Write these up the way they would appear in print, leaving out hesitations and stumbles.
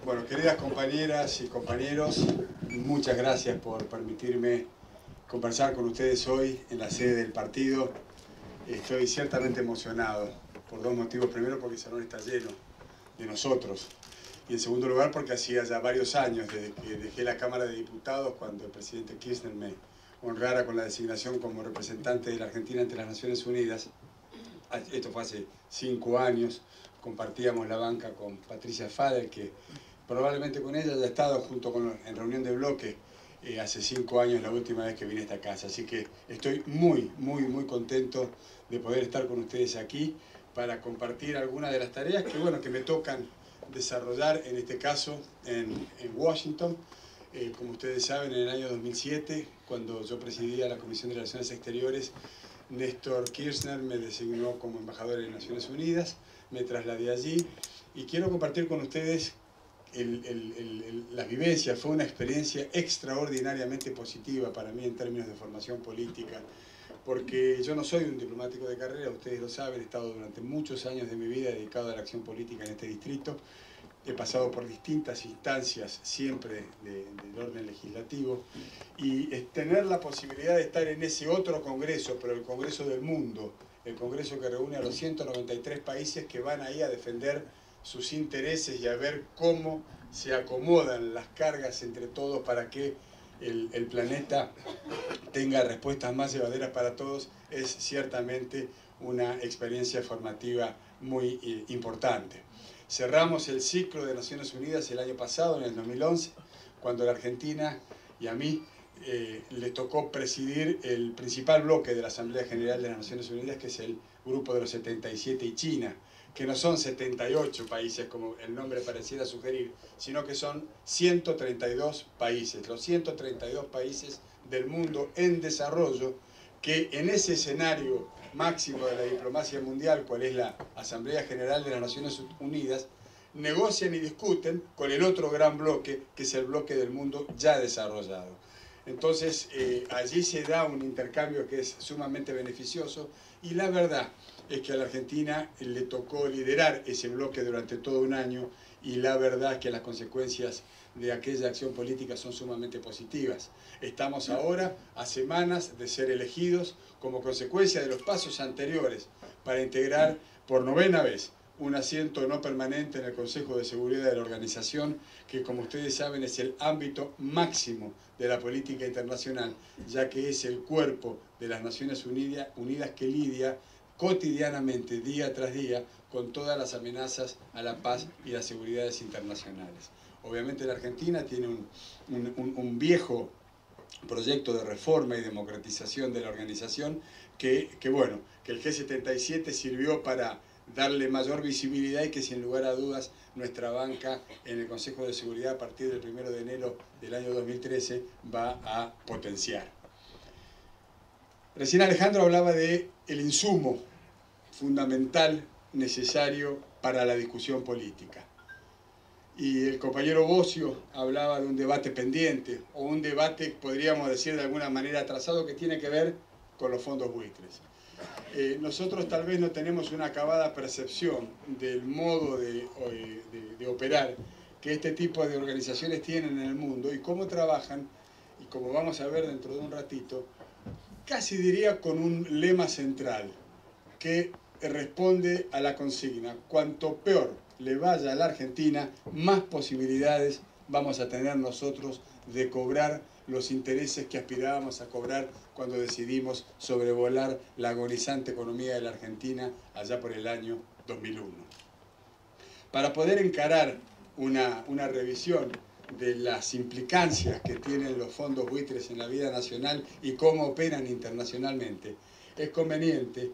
Bueno, queridas compañeras y compañeros, muchas gracias por permitirme conversar con ustedes hoy en la sede del partido. Estoy ciertamente emocionado por dos motivos. Primero, porque el salón está lleno de nosotros. Y en segundo lugar, porque hacía ya varios años desde que dejé la Cámara de Diputados, cuando el presidente Kirchner me honrara con la designación como representante de la Argentina ante las Naciones Unidas. Esto fue hace 5 años. Compartíamos la banca con Patricia Fader, que probablemente con ella haya estado junto con en reunión de bloque hace 5 años, la última vez que vine a esta casa. Así que estoy muy contento de poder estar con ustedes aquí para compartir algunas de las tareas que me tocan desarrollar, en este caso en Washington. Como ustedes saben, en el año 2007, cuando yo presidía la Comisión de Relaciones Exteriores, Néstor Kirchner me designó como embajador de Naciones Unidas, me trasladé allí y quiero compartir con ustedes la vivencia. Fue una experiencia extraordinariamente positiva para mí en términos de formación política, porque yo no soy un diplomático de carrera, ustedes lo saben, he estado durante muchos años de mi vida dedicado a la acción política en este distrito. He pasado por distintas instancias, siempre del orden legislativo, y tener la posibilidad de estar en ese otro congreso, pero el Congreso del Mundo, el congreso que reúne a los 193 países que van ahí a defender sus intereses y a ver cómo se acomodan las cargas entre todos para que el planeta tenga respuestas más llevaderas para todos, es ciertamente una experiencia formativa muy importante. Cerramos el ciclo de Naciones Unidas el año pasado, en el 2011, cuando la Argentina y a mí le tocó presidir el principal bloque de la Asamblea General de las Naciones Unidas, que es el Grupo de los 77 y China, que no son 78 países como el nombre pareciera sugerir, sino que son 132 países, los 132 países del mundo en desarrollo, que en ese escenario máximo de la diplomacia mundial, cual es la Asamblea General de las Naciones Unidas, negocian y discuten con el otro gran bloque, que es el bloque del mundo ya desarrollado. Entonces, allí se da un intercambio que es sumamente beneficioso, y la verdad es que a la Argentina le tocó liderar ese bloque durante todo un año, y la verdad es que las consecuencias de aquella acción política son sumamente positivas. Estamos ahora a semanas de ser elegidos como consecuencia de los pasos anteriores para integrar por 9ª vez un asiento no permanente en el Consejo de Seguridad de la organización, que como ustedes saben es el ámbito máximo de la política internacional, ya que es el cuerpo de las Naciones Unidas que lidia cotidianamente, día tras día, con todas las amenazas a la paz y las seguridades internacionales. Obviamente la Argentina tiene un viejo proyecto de reforma y democratización de la organización que el G77 sirvió para darle mayor visibilidad, y que sin lugar a dudas nuestra banca en el Consejo de Seguridad a partir del 1 de enero del año 2013 va a potenciar. Recién Alejandro hablaba de el insumo fundamental necesario para la discusión política. Y el compañero Bocio hablaba de un debate pendiente, o un debate, podríamos decir de alguna manera, atrasado, que tiene que ver con los fondos buitres. Nosotros tal vez no tenemos una acabada percepción del modo de operar que este tipo de organizaciones tienen en el mundo y cómo trabajan, y como vamos a ver dentro de un ratito, casi diría con un lema central que responde a la consigna: cuanto peor le vaya a la Argentina, más posibilidades vamos a tener nosotros de cobrar los intereses que aspirábamos a cobrar cuando decidimos sobrevolar la agonizante economía de la Argentina allá por el año 2001. Para poder encarar una revisión de las implicancias que tienen los fondos buitres en la vida nacional y cómo operan internacionalmente, es conveniente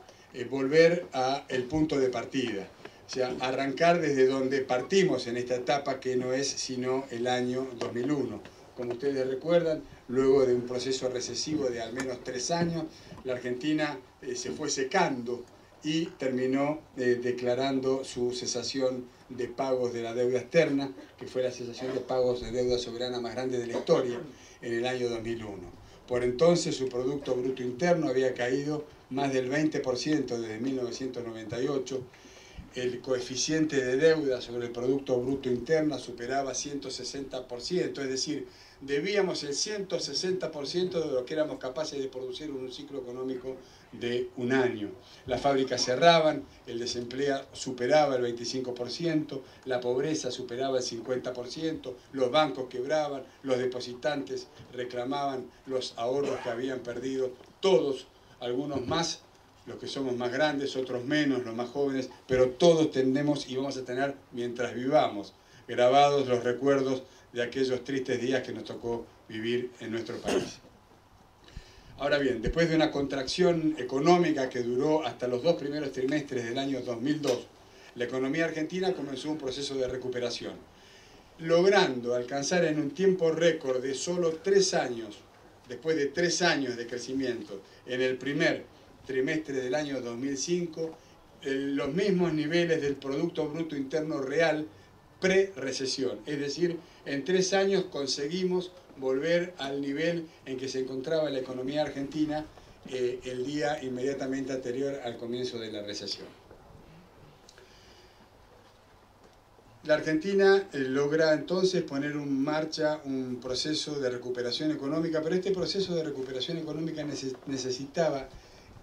volver al punto de partida. O sea, arrancar desde donde partimos en esta etapa, que no es sino el año 2001. Como ustedes recuerdan, luego de un proceso recesivo de al menos 3 años, la Argentina se fue secando y terminó declarando su cesación de pagos de la deuda externa, que fue la cesación de pagos de deuda soberana más grande de la historia, en el año 2001. Por entonces su Producto Bruto Interno había caído más del 20% desde 1998, el coeficiente de deuda sobre el Producto Bruto Interno superaba 160%, es decir, debíamos el 160% de lo que éramos capaces de producir en un ciclo económico de un año. Las fábricas cerraban, el desempleo superaba el 25%, la pobreza superaba el 50%, los bancos quebraban, los depositantes reclamaban los ahorros que habían perdido, todos, algunos más, los que somos más grandes, otros menos, los más jóvenes, pero todos tenemos y vamos a tener, mientras vivamos, grabados los recuerdos de aquellos tristes días que nos tocó vivir en nuestro país. Ahora bien, después de una contracción económica que duró hasta los 2 primeros trimestres del año 2002, la economía argentina comenzó un proceso de recuperación, logrando alcanzar en un tiempo récord de solo 3 años, después de 3 años de crecimiento, en el primer trimestre del año 2005, los mismos niveles del Producto Bruto Interno Real pre-recesión. Es decir, en 3 años conseguimos volver al nivel en que se encontraba la economía argentina el día inmediatamente anterior al comienzo de la recesión. La Argentina logra entonces poner en marcha un proceso de recuperación económica, pero este proceso de recuperación económica necesitaba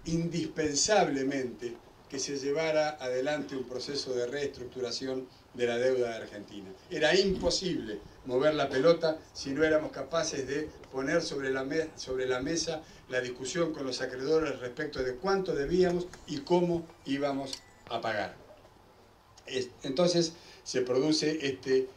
indispensablemente que se llevara adelante un proceso de reestructuración de la deuda de Argentina. Era imposible mover la pelota si no éramos capaces de poner sobre la mesa la discusión con los acreedores respecto de cuánto debíamos y cómo íbamos a pagar. Entonces se produce este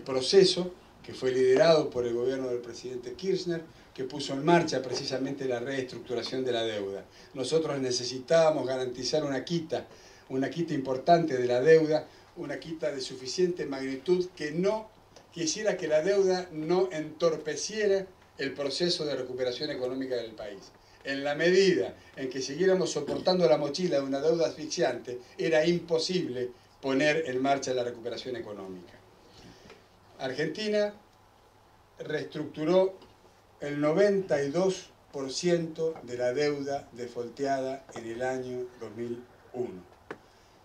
proceso que fue liderado por el gobierno del presidente Kirchner, que puso en marcha precisamente la reestructuración de la deuda. Nosotros necesitábamos garantizar una quita importante de la deuda, una quita de suficiente magnitud que no quisiera que la deuda no entorpeciera el proceso de recuperación económica del país. En la medida en que siguiéramos soportando la mochila de una deuda asfixiante, era imposible poner en marcha la recuperación económica. Argentina reestructuró el 92% de la deuda defaulteada en el año 2001.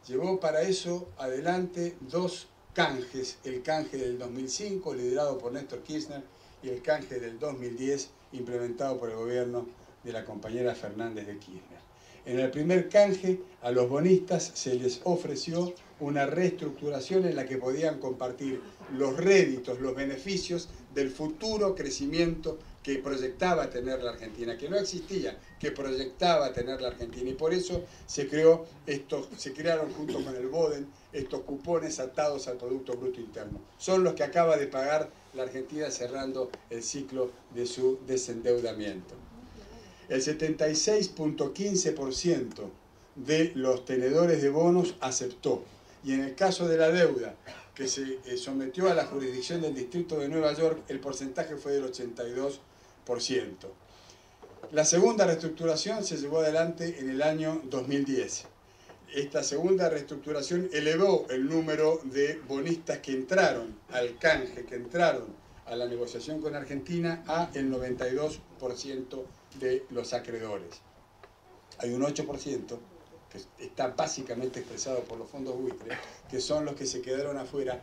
Llevó para eso adelante 2 canjes, el canje del 2005, liderado por Néstor Kirchner, y el canje del 2010, implementado por el gobierno de la compañera Fernández de Kirchner. En el primer canje, a los bonistas se les ofreció una reestructuración en la que podían compartir los réditos, los beneficios del futuro crecimiento que proyectaba tener la Argentina, que no existía, que proyectaba tener la Argentina. Y por eso se crearon junto con el BODEN estos cupones atados al Producto Bruto Interno. Son los que acaba de pagar la Argentina cerrando el ciclo de su desendeudamiento. El 76.15% de los tenedores de bonos aceptó. Y en el caso de la deuda, que se sometió a la jurisdicción del Distrito de Nueva York, el porcentaje fue del 82%. La segunda reestructuración se llevó adelante en el año 2010. Esta segunda reestructuración elevó el número de bonistas que entraron al canje, que entraron a la negociación con Argentina, a el 92% de los acreedores. Hay un 8% que está básicamente expresado por los fondos buitres, que son los que se quedaron afuera,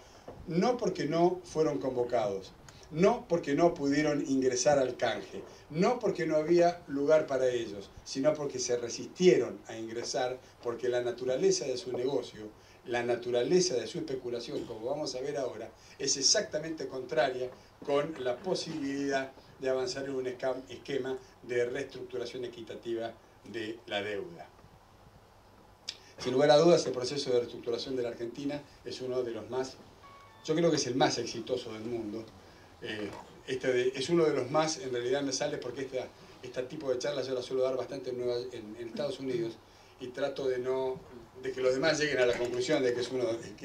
no porque no fueron convocados, no porque no pudieron ingresar al canje, no porque no había lugar para ellos, sino porque se resistieron a ingresar, porque la naturaleza de su negocio, la naturaleza de su especulación, como vamos a ver ahora, es exactamente contraria con la posibilidad de avanzar en un esquema de reestructuración equitativa de la deuda. Sin lugar a dudas, el proceso de reestructuración de la Argentina es uno de los más, yo creo que es el más exitoso del mundo. Es uno de los más, en realidad me sale porque este tipo de charlas yo las suelo dar bastante en Estados Unidos, y trato de que los demás lleguen a la conclusión de que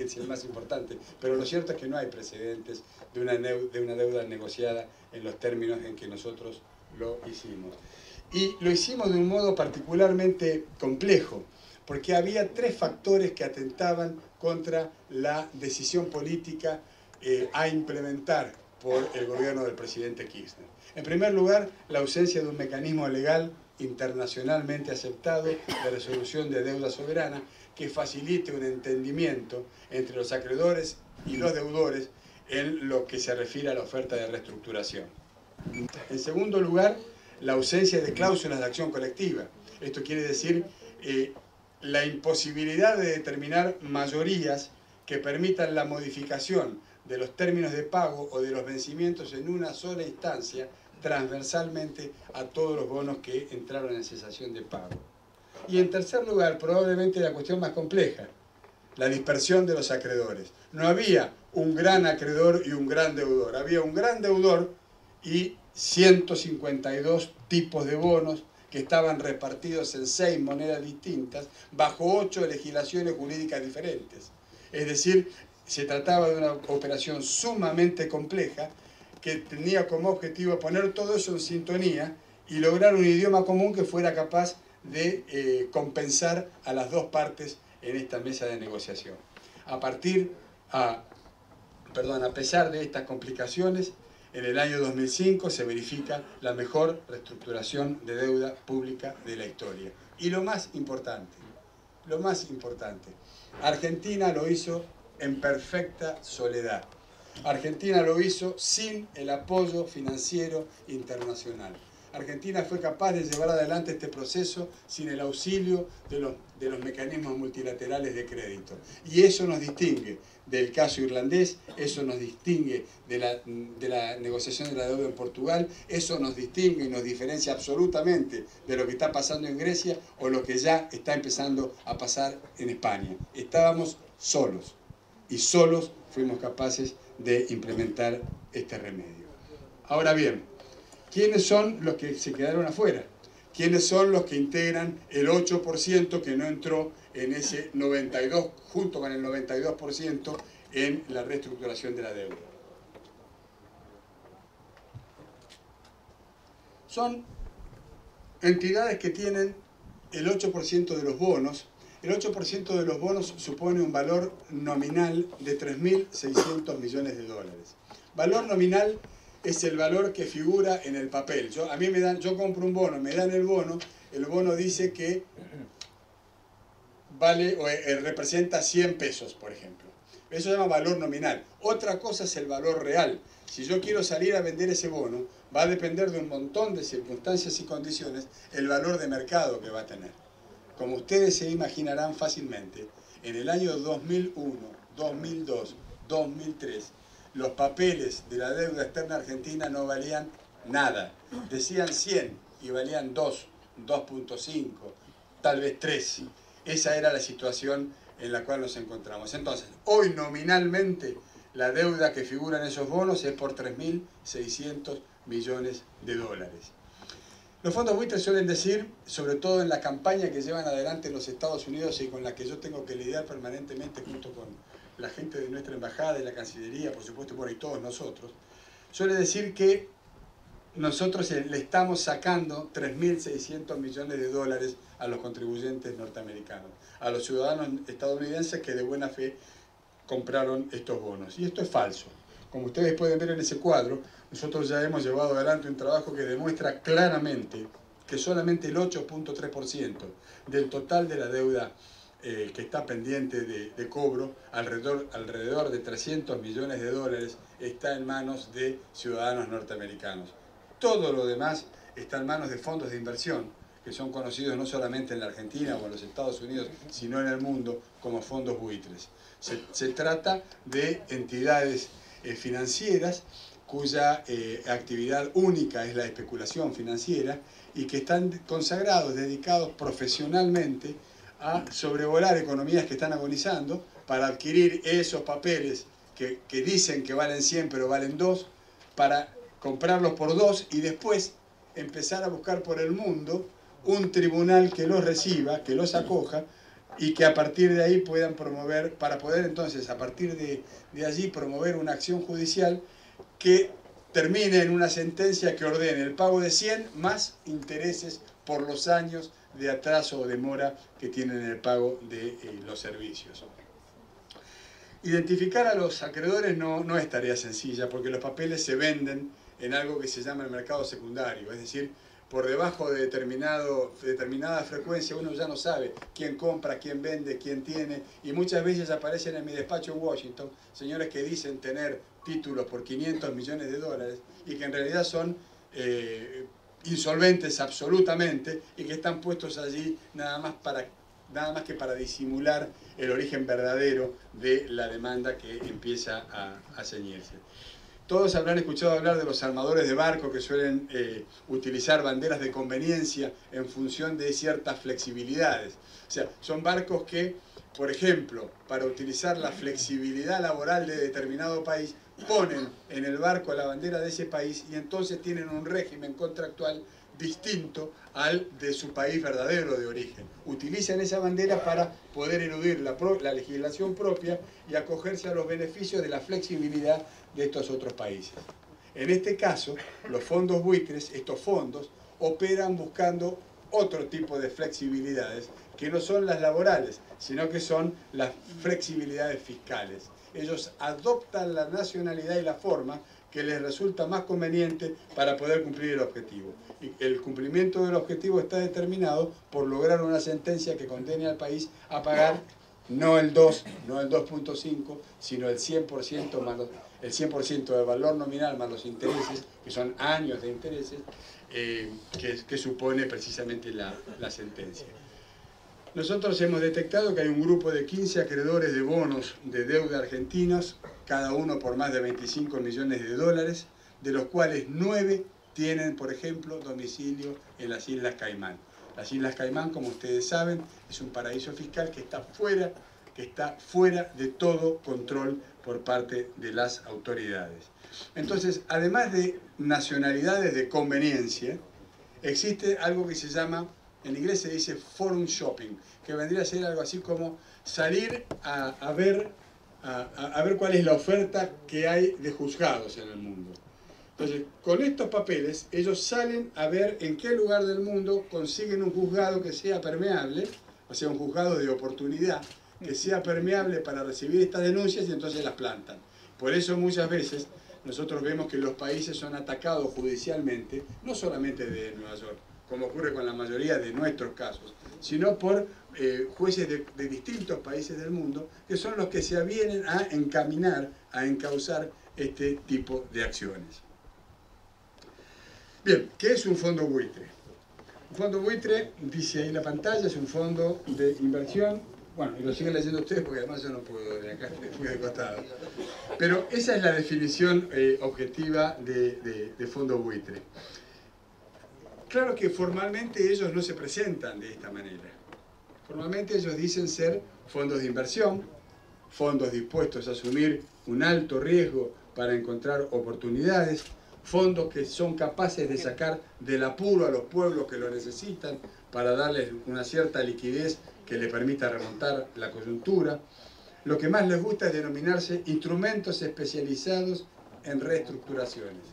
es el más importante, pero lo cierto es que no hay precedentes de una deuda negociada en los términos en que nosotros lo hicimos. Y lo hicimos de un modo particularmente complejo, porque había 3 factores que atentaban contra la decisión política a implementar por el gobierno del presidente Kirchner. En primer lugar, la ausencia de un mecanismo legal internacionalmente aceptado de resolución de deuda soberana, que facilite un entendimiento entre los acreedores y los deudores en lo que se refiere a la oferta de reestructuración. En segundo lugar, la ausencia de cláusulas de acción colectiva. Esto quiere decir la imposibilidad de determinar mayorías que permitan la modificación de los términos de pago o de los vencimientos en una sola instancia, transversalmente a todos los bonos que entraron en cesación de pago. Y en tercer lugar, probablemente la cuestión más compleja, la dispersión de los acreedores. No había un gran acreedor y un gran deudor, había un gran deudor y 152 tipos de bonos que estaban repartidos en 6 monedas distintas bajo 8 legislaciones jurídicas diferentes. Es decir, se trataba de una operación sumamente compleja que tenía como objetivo poner todo eso en sintonía y lograr un idioma común que fuera capaz de compensar a las dos partes en esta mesa de negociación. A pesar de estas complicaciones, en el año 2005 se verifica la mejor reestructuración de deuda pública de la historia. Y lo más importante, Argentina lo hizo en perfecta soledad. Argentina lo hizo sin el apoyo financiero internacional. Argentina fue capaz de llevar adelante este proceso sin el auxilio de los mecanismos multilaterales de crédito. Y eso nos distingue del caso irlandés, eso nos distingue de la negociación de la deuda en Portugal, eso nos distingue y nos diferencia absolutamente de lo que está pasando en Grecia o lo que ya está empezando a pasar en España. Estábamos solos y solos fuimos capaces de implementar este remedio. Ahora bien, ¿quiénes son los que se quedaron afuera? ¿Quiénes son los que integran el 8% que no entró en ese 92%, junto con el 92% en la reestructuración de la deuda? Son entidades que tienen el 8% de los bonos. El 8% de los bonos supone un valor nominal de 3.600 millones de dólares. Valor nominal es el valor que figura en el papel. Yo compro un bono, me dan el bono dice que vale o representa 100 pesos, por ejemplo. Eso se llama valor nominal. Otra cosa es el valor real. Si yo quiero salir a vender ese bono, va a depender de un montón de circunstancias y condiciones el valor de mercado que va a tener. Como ustedes se imaginarán fácilmente, en el año 2001, 2002, 2003, los papeles de la deuda externa argentina no valían nada. Decían 100 y valían 2, 2.5, tal vez 3. Esa era la situación en la cual nos encontramos. Entonces, hoy nominalmente la deuda que figura en esos bonos es por 3.600 millones de dólares. Los fondos buitres suelen decir, sobre todo en la campaña que llevan adelante en los Estados Unidos y con la que yo tengo que lidiar permanentemente junto con la gente de nuestra embajada y la Cancillería, por supuesto, y todos nosotros, suele decir que nosotros le estamos sacando 3.600 millones de dólares a los contribuyentes norteamericanos, a los ciudadanos estadounidenses que de buena fe compraron estos bonos. Y esto es falso. Como ustedes pueden ver en ese cuadro, nosotros ya hemos llevado adelante un trabajo que demuestra claramente que solamente el 8.3% del total de la deuda que está pendiente de cobro, alrededor de 300 millones de dólares, está en manos de ciudadanos norteamericanos. Todo lo demás está en manos de fondos de inversión, que son conocidos no solamente en la Argentina o en los Estados Unidos, sino en el mundo como fondos buitres. Se trata de entidades financieras cuya actividad única es la especulación financiera y que están consagrados, dedicados profesionalmente a sobrevolar economías que están agonizando para adquirir esos papeles que dicen que valen 100 pero valen 2, para comprarlos por 2 y después empezar a buscar por el mundo un tribunal que los reciba, que los acoja y que a partir de ahí puedan promover, para poder entonces a partir de allí promover una acción judicial que termine en una sentencia que ordene el pago de 100 más intereses por los años de atraso o demora que tienen en el pago de los servicios. Identificar a los acreedores no es tarea sencilla porque los papeles se venden en algo que se llama el mercado secundario, es decir, por debajo de determinada frecuencia uno ya no sabe quién compra, quién vende, quién tiene, y muchas veces aparecen en mi despacho en Washington señores que dicen tener títulos por 500 millones de dólares y que en realidad son insolventes absolutamente y que están puestos allí nada más que para disimular el origen verdadero de la demanda que empieza a ceñirse. Todos habrán escuchado hablar de los armadores de barco que suelen utilizar banderas de conveniencia en función de ciertas flexibilidades. O sea, son barcos que, por ejemplo, para utilizar la flexibilidad laboral de determinado país, ponen en el barco la bandera de ese país y entonces tienen un régimen contractual distinto al de su país verdadero de origen. Utilizan esa bandera para poder eludir la legislación propia y acogerse a los beneficios de la flexibilidad de estos otros países. En este caso, los fondos buitres, estos fondos, operan buscando otro tipo de flexibilidades que no son las laborales, sino que son las flexibilidades fiscales. Ellos adoptan la nacionalidad y la forma que les resulta más conveniente para poder cumplir el objetivo. Y el cumplimiento del objetivo está determinado por lograr una sentencia que condene al país a pagar no el 2, no el 2.5, sino el 100% más el 100% del valor nominal más los intereses, que son años de intereses, que supone precisamente la sentencia. Nosotros hemos detectado que hay un grupo de 15 acreedores de bonos de deuda argentinos, cada uno por más de 25 millones de dólares, de los cuales 9 tienen, por ejemplo, domicilio en las Islas Caimán. Las Islas Caimán, como ustedes saben, es un paraíso fiscal que está fuera de todo control por parte de las autoridades. Entonces, además de nacionalidades de conveniencia, existe algo que se llama, en inglés se dice forum shopping, que vendría a ser algo así como salir a ver cuál es la oferta que hay de juzgados en el mundo. Entonces, con estos papeles, ellos salen a ver en qué lugar del mundo consiguen un juzgado que sea permeable, o sea, un juzgado de oportunidad, que sea permeable para recibir estas denuncias y entonces las plantan. Por eso muchas veces nosotros vemos que los países son atacados judicialmente, no solamente de Nueva York, como ocurre con la mayoría de nuestros casos, sino por jueces de distintos países del mundo, que son los que se avienen a encaminar, a encauzar este tipo de acciones. Bien, ¿qué es un fondo buitre? Un fondo buitre, dice ahí en la pantalla, es un fondo de inversión. Bueno, y lo siguen leyendo ustedes porque además yo no puedo de acá, estoy de costado. Pero esa es la definición objetiva de fondo buitre. Claro que formalmente ellos no se presentan de esta manera. Formalmente ellos dicen ser fondos de inversión, fondos dispuestos a asumir un alto riesgo para encontrar oportunidades, fondos que son capaces de sacar del apuro a los pueblos que lo necesitan para darles una cierta liquidez que le permita remontar la coyuntura. Lo que más les gusta es denominarse instrumentos especializados en reestructuraciones.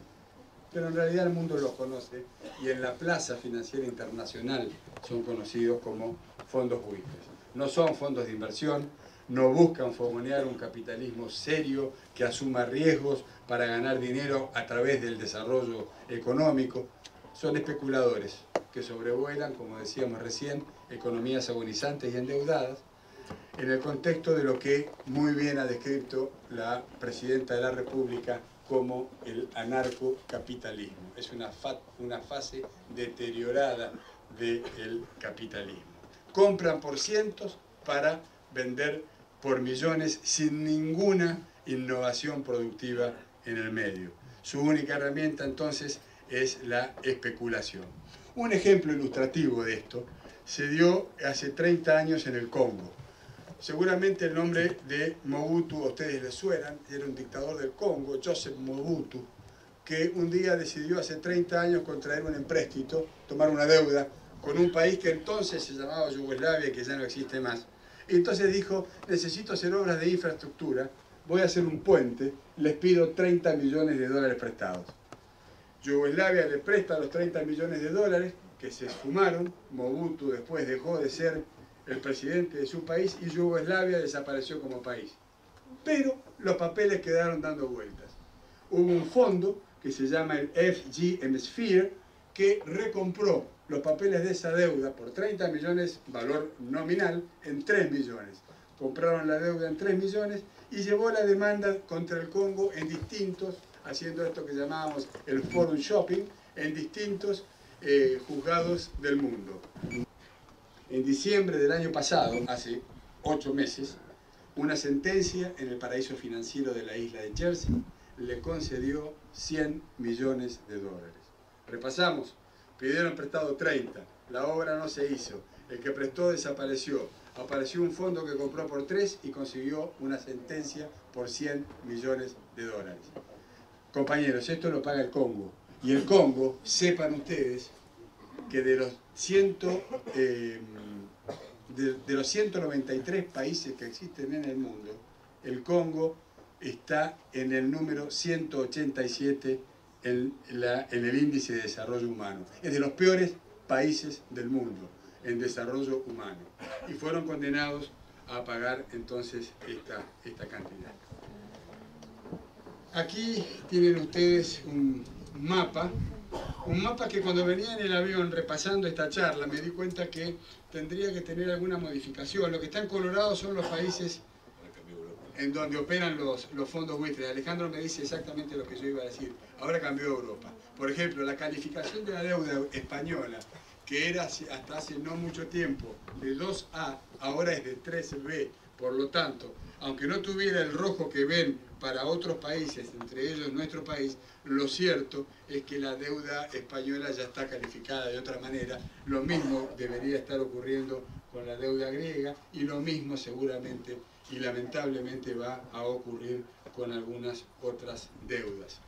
Pero en realidad el mundo los conoce y en la plaza financiera internacional son conocidos como fondos buitres. No son fondos de inversión, no buscan fogonear un capitalismo serio que asuma riesgos para ganar dinero a través del desarrollo económico. Son especuladores que sobrevuelan, como decíamos recién, economías agonizantes y endeudadas, en el contexto de lo que muy bien ha descrito la Presidenta de la República como el anarcocapitalismo. Es una fase deteriorada del capitalismo. Compran por cientos para vender por millones sin ninguna innovación productiva en el medio. Su única herramienta entonces es la especulación. Un ejemplo ilustrativo de esto se dio hace 30 años en el Congo. Seguramente el nombre de Mobutu a ustedes les suenan, era un dictador del Congo, Joseph Mobutu, que un día decidió hace 30 años contraer un empréstito, tomar una deuda con un país que entonces se llamaba Yugoslavia, que ya no existe más. Y entonces dijo, necesito hacer obras de infraestructura, voy a hacer un puente, les pido 30 millones de dólares prestados. Yugoslavia le presta los 30 millones de dólares, que se esfumaron. Mobutu después dejó de ser el presidente de su país y Yugoslavia desapareció como país. Pero los papeles quedaron dando vueltas. Hubo un fondo que se llama el FG Hemisphere, que recompró los papeles de esa deuda por 30 millones, valor nominal, en 3 millones. Compraron la deuda en 3 millones y llevó la demanda contra el Congo en distintos, haciendo esto que llamábamos el forum shopping, en distintos juzgados del mundo. En diciembre del año pasado, hace 8 meses, una sentencia en el paraíso financiero de la isla de Jersey le concedió 100 millones de dólares. Repasamos, pidieron prestado 30, la obra no se hizo, el que prestó desapareció, apareció un fondo que compró por 3 y consiguió una sentencia por 100 millones de dólares. Compañeros, esto lo paga el Congo. Y el Congo, sepan ustedes, que de los 193 países que existen en el mundo, el Congo está en el número 187 en el índice de desarrollo humano. Es de los peores países del mundo en desarrollo humano. Y fueron condenados a pagar entonces esta cantidad. Aquí tienen ustedes un mapa que cuando venía en el avión repasando esta charla me di cuenta que tendría que tener alguna modificación. Lo que está en colorado son los países en donde operan los fondos buitres. Alejandro me dice exactamente lo que yo iba a decir. Ahora cambió Europa. Por ejemplo, la calificación de la deuda española, que era hasta hace no mucho tiempo de 2A, ahora es de 3B. Por lo tanto, aunque no tuviera el rojo que ven para otros países, entre ellos nuestro país, lo cierto es que la deuda española ya está calificada de otra manera. Lo mismo debería estar ocurriendo con la deuda griega y lo mismo seguramente y lamentablemente va a ocurrir con algunas otras deudas.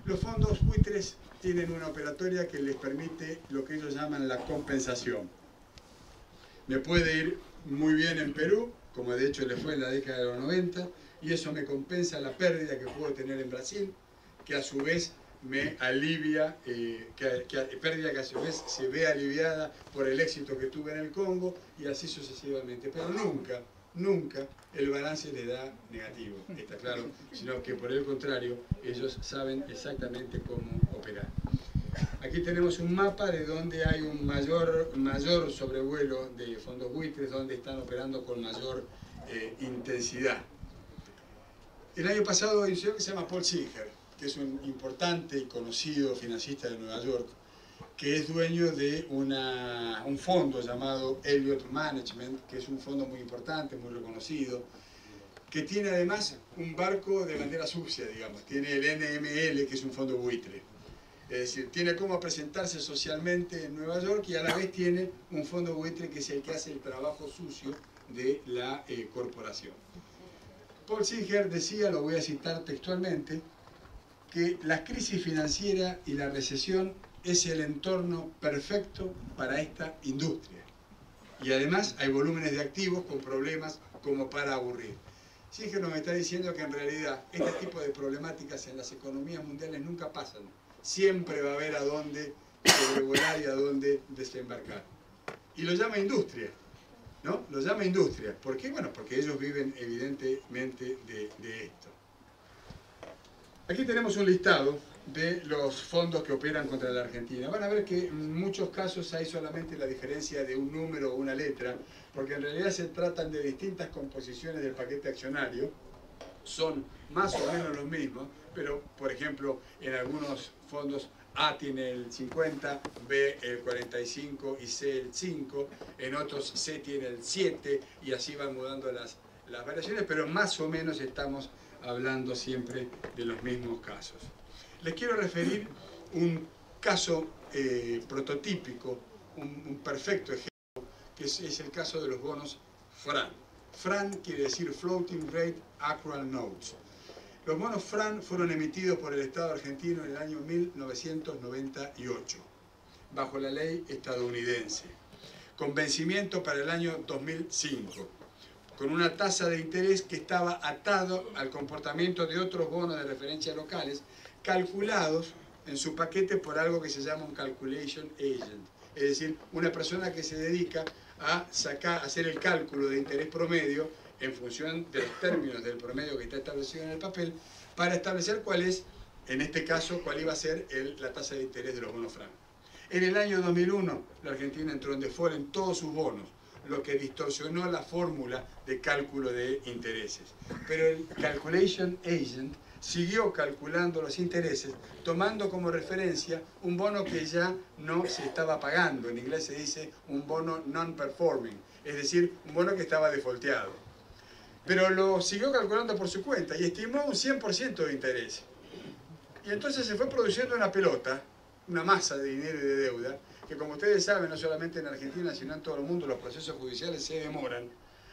Los fondos buitres tienen una operatoria que les permite lo que ellos llaman la compensación. Me puede ir muy bien en Perú, como de hecho le fue en la década de los 90, y eso me compensa la pérdida que puedo tener en Brasil, que a su vez me alivia, pérdida que a su vez se ve aliviada por el éxito que tuve en el Congo, y así sucesivamente. Pero nunca el balance le da negativo, está claro, sino que por el contrario, ellos saben exactamente cómo operar. Aquí tenemos un mapa de donde hay un mayor sobrevuelo de fondos buitres, donde están operando con mayor intensidad. El año pasado hay un señor que se llama Paul Singer, que es un importante y conocido financista de Nueva York, que es dueño de un fondo llamado Elliott Management, que es un fondo muy importante, muy reconocido, que tiene además un barco de bandera sucia, digamos. Tiene el NML, que es un fondo buitre. Es decir, tiene cómo presentarse socialmente en Nueva York y a la vez tiene un fondo buitre que es el que hace el trabajo sucio de la corporación. Paul Singer decía, lo voy a citar textualmente, que la crisis financiera y la recesión es el entorno perfecto para esta industria. Y además hay volúmenes de activos con problemas como para aburrir. Singer nos está diciendo que en realidad este tipo de problemáticas en las economías mundiales nunca pasan. Siempre va a haber a dónde sobrevolar y a dónde desembarcar. Y lo llama industria, ¿no? Lo llama industria. ¿Por qué? Bueno, porque ellos viven evidentemente de esto. Aquí tenemos un listado de los fondos que operan contra la Argentina. Van a ver que en muchos casos hay solamente la diferencia de un número o una letra, porque en realidad se tratan de distintas composiciones del paquete accionario. Son más o menos los mismos, pero por ejemplo en algunos fondos A tiene el 50, B el 45 y C el 5, en otros C tiene el 7 y así van mudando las variaciones, pero más o menos estamos hablando siempre de los mismos casos. Les quiero referir un caso prototípico, un perfecto ejemplo, que es el caso de los bonos FRAN. FRAN quiere decir Floating Rate Accrual Notes. Los bonos FRAN fueron emitidos por el Estado argentino en el año 1998, bajo la ley estadounidense, con vencimiento para el año 2005, con una tasa de interés que estaba atado al comportamiento de otros bonos de referencia locales, calculados en su paquete por algo que se llama un calculation agent, es decir, una persona que se dedica a hacer el cálculo de interés promedio en función de los términos del promedio que está establecido en el papel, para establecer cuál es, en este caso, cuál iba a ser la tasa de interés de los bonos FRAN. En el año 2001, la Argentina entró en default en todos sus bonos, lo que distorsionó la fórmula de cálculo de intereses. Pero el Calculation Agent siguió calculando los intereses, tomando como referencia un bono que ya no se estaba pagando. En inglés se dice un bono non-performing, es decir, un bono que estaba defaulteado. Pero lo siguió calculando por su cuenta y estimó un 100% de interés. Y entonces se fue produciendo una pelota, una masa de dinero y de deuda, que como ustedes saben, no solamente en Argentina, sino en todo el mundo, los procesos judiciales se demoran.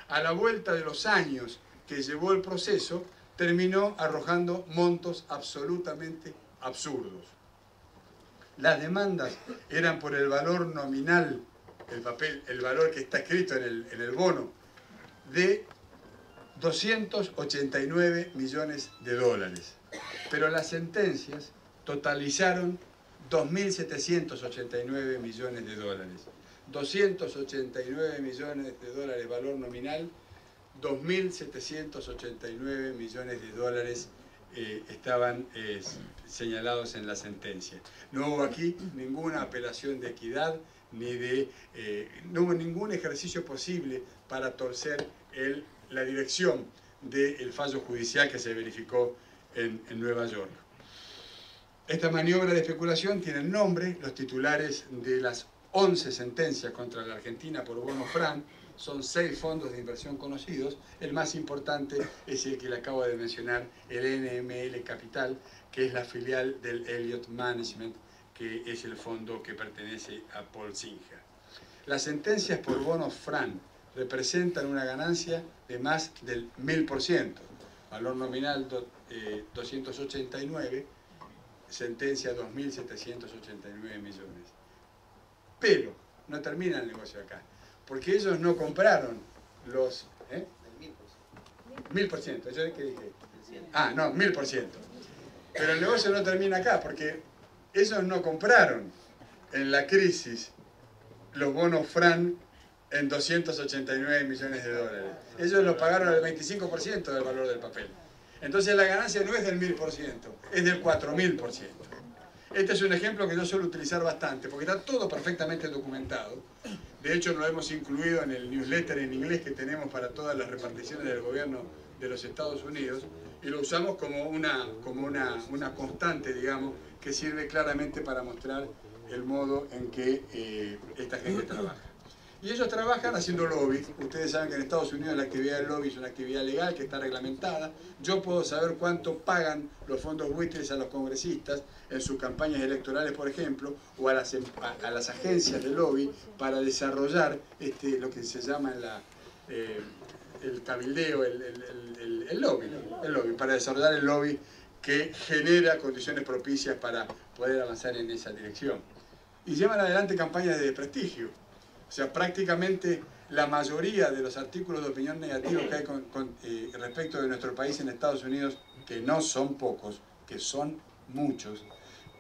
A la vuelta de los años que llevó el proceso, terminó arrojando montos absolutamente absurdos. Las demandas eran por el valor nominal, el valor que está escrito en el bono, de 289 millones de dólares. Pero las sentencias totalizaron 2.789 millones de dólares. 289 millones de dólares valor nominal, 2.789 millones de dólares estaban señalados en la sentencia. No hubo aquí ninguna apelación de equidad, no hubo ningún ejercicio posible para torcer la dirección del fallo judicial que se verificó en Nueva York. Esta maniobra de especulación tiene el nombre, los titulares de las 11 sentencias contra la Argentina por bono FRAN son 6 fondos de inversión conocidos. El más importante es el que le acabo de mencionar, el NML Capital, que es la filial del Elliott Management, que es el fondo que pertenece a Paul Singer. Las sentencias por bonos FRAN representan una ganancia de más del 1000%, valor nominal 289, sentencia 2.789 millones. Pero no termina el negocio acá, porque ellos no compraron los... 1000%, ¿yo qué dije? Ah, no, 1000%. Pero el negocio no termina acá, porque ellos no compraron en la crisis los bonos FRAN en 289 millones de dólares. Ellos lo pagaron al 25% del valor del papel. Entonces la ganancia no es del 1000%, es del 4000%. Este es un ejemplo que yo suelo utilizar bastante, porque está todo perfectamente documentado. De hecho, lo hemos incluido en el newsletter en inglés que tenemos para todas las reparticiones del gobierno de los Estados Unidos, y lo usamos como una constante, digamos, que sirve claramente para mostrar el modo en que esta gente trabaja. Y ellos trabajan haciendo lobby. Ustedes saben que en Estados Unidos la actividad del lobby es una actividad legal que está reglamentada. Yo puedo saber cuánto pagan los fondos buitres a los congresistas en sus campañas electorales, por ejemplo, o a las agencias de lobby para desarrollar lo que se llama el cabildeo, el lobby, para desarrollar el lobby que genera condiciones propicias para poder avanzar en esa dirección. Y llevan adelante campañas de prestigio. O sea, prácticamente la mayoría de los artículos de opinión negativos que hay respecto de nuestro país en Estados Unidos, que no son pocos, que son muchos,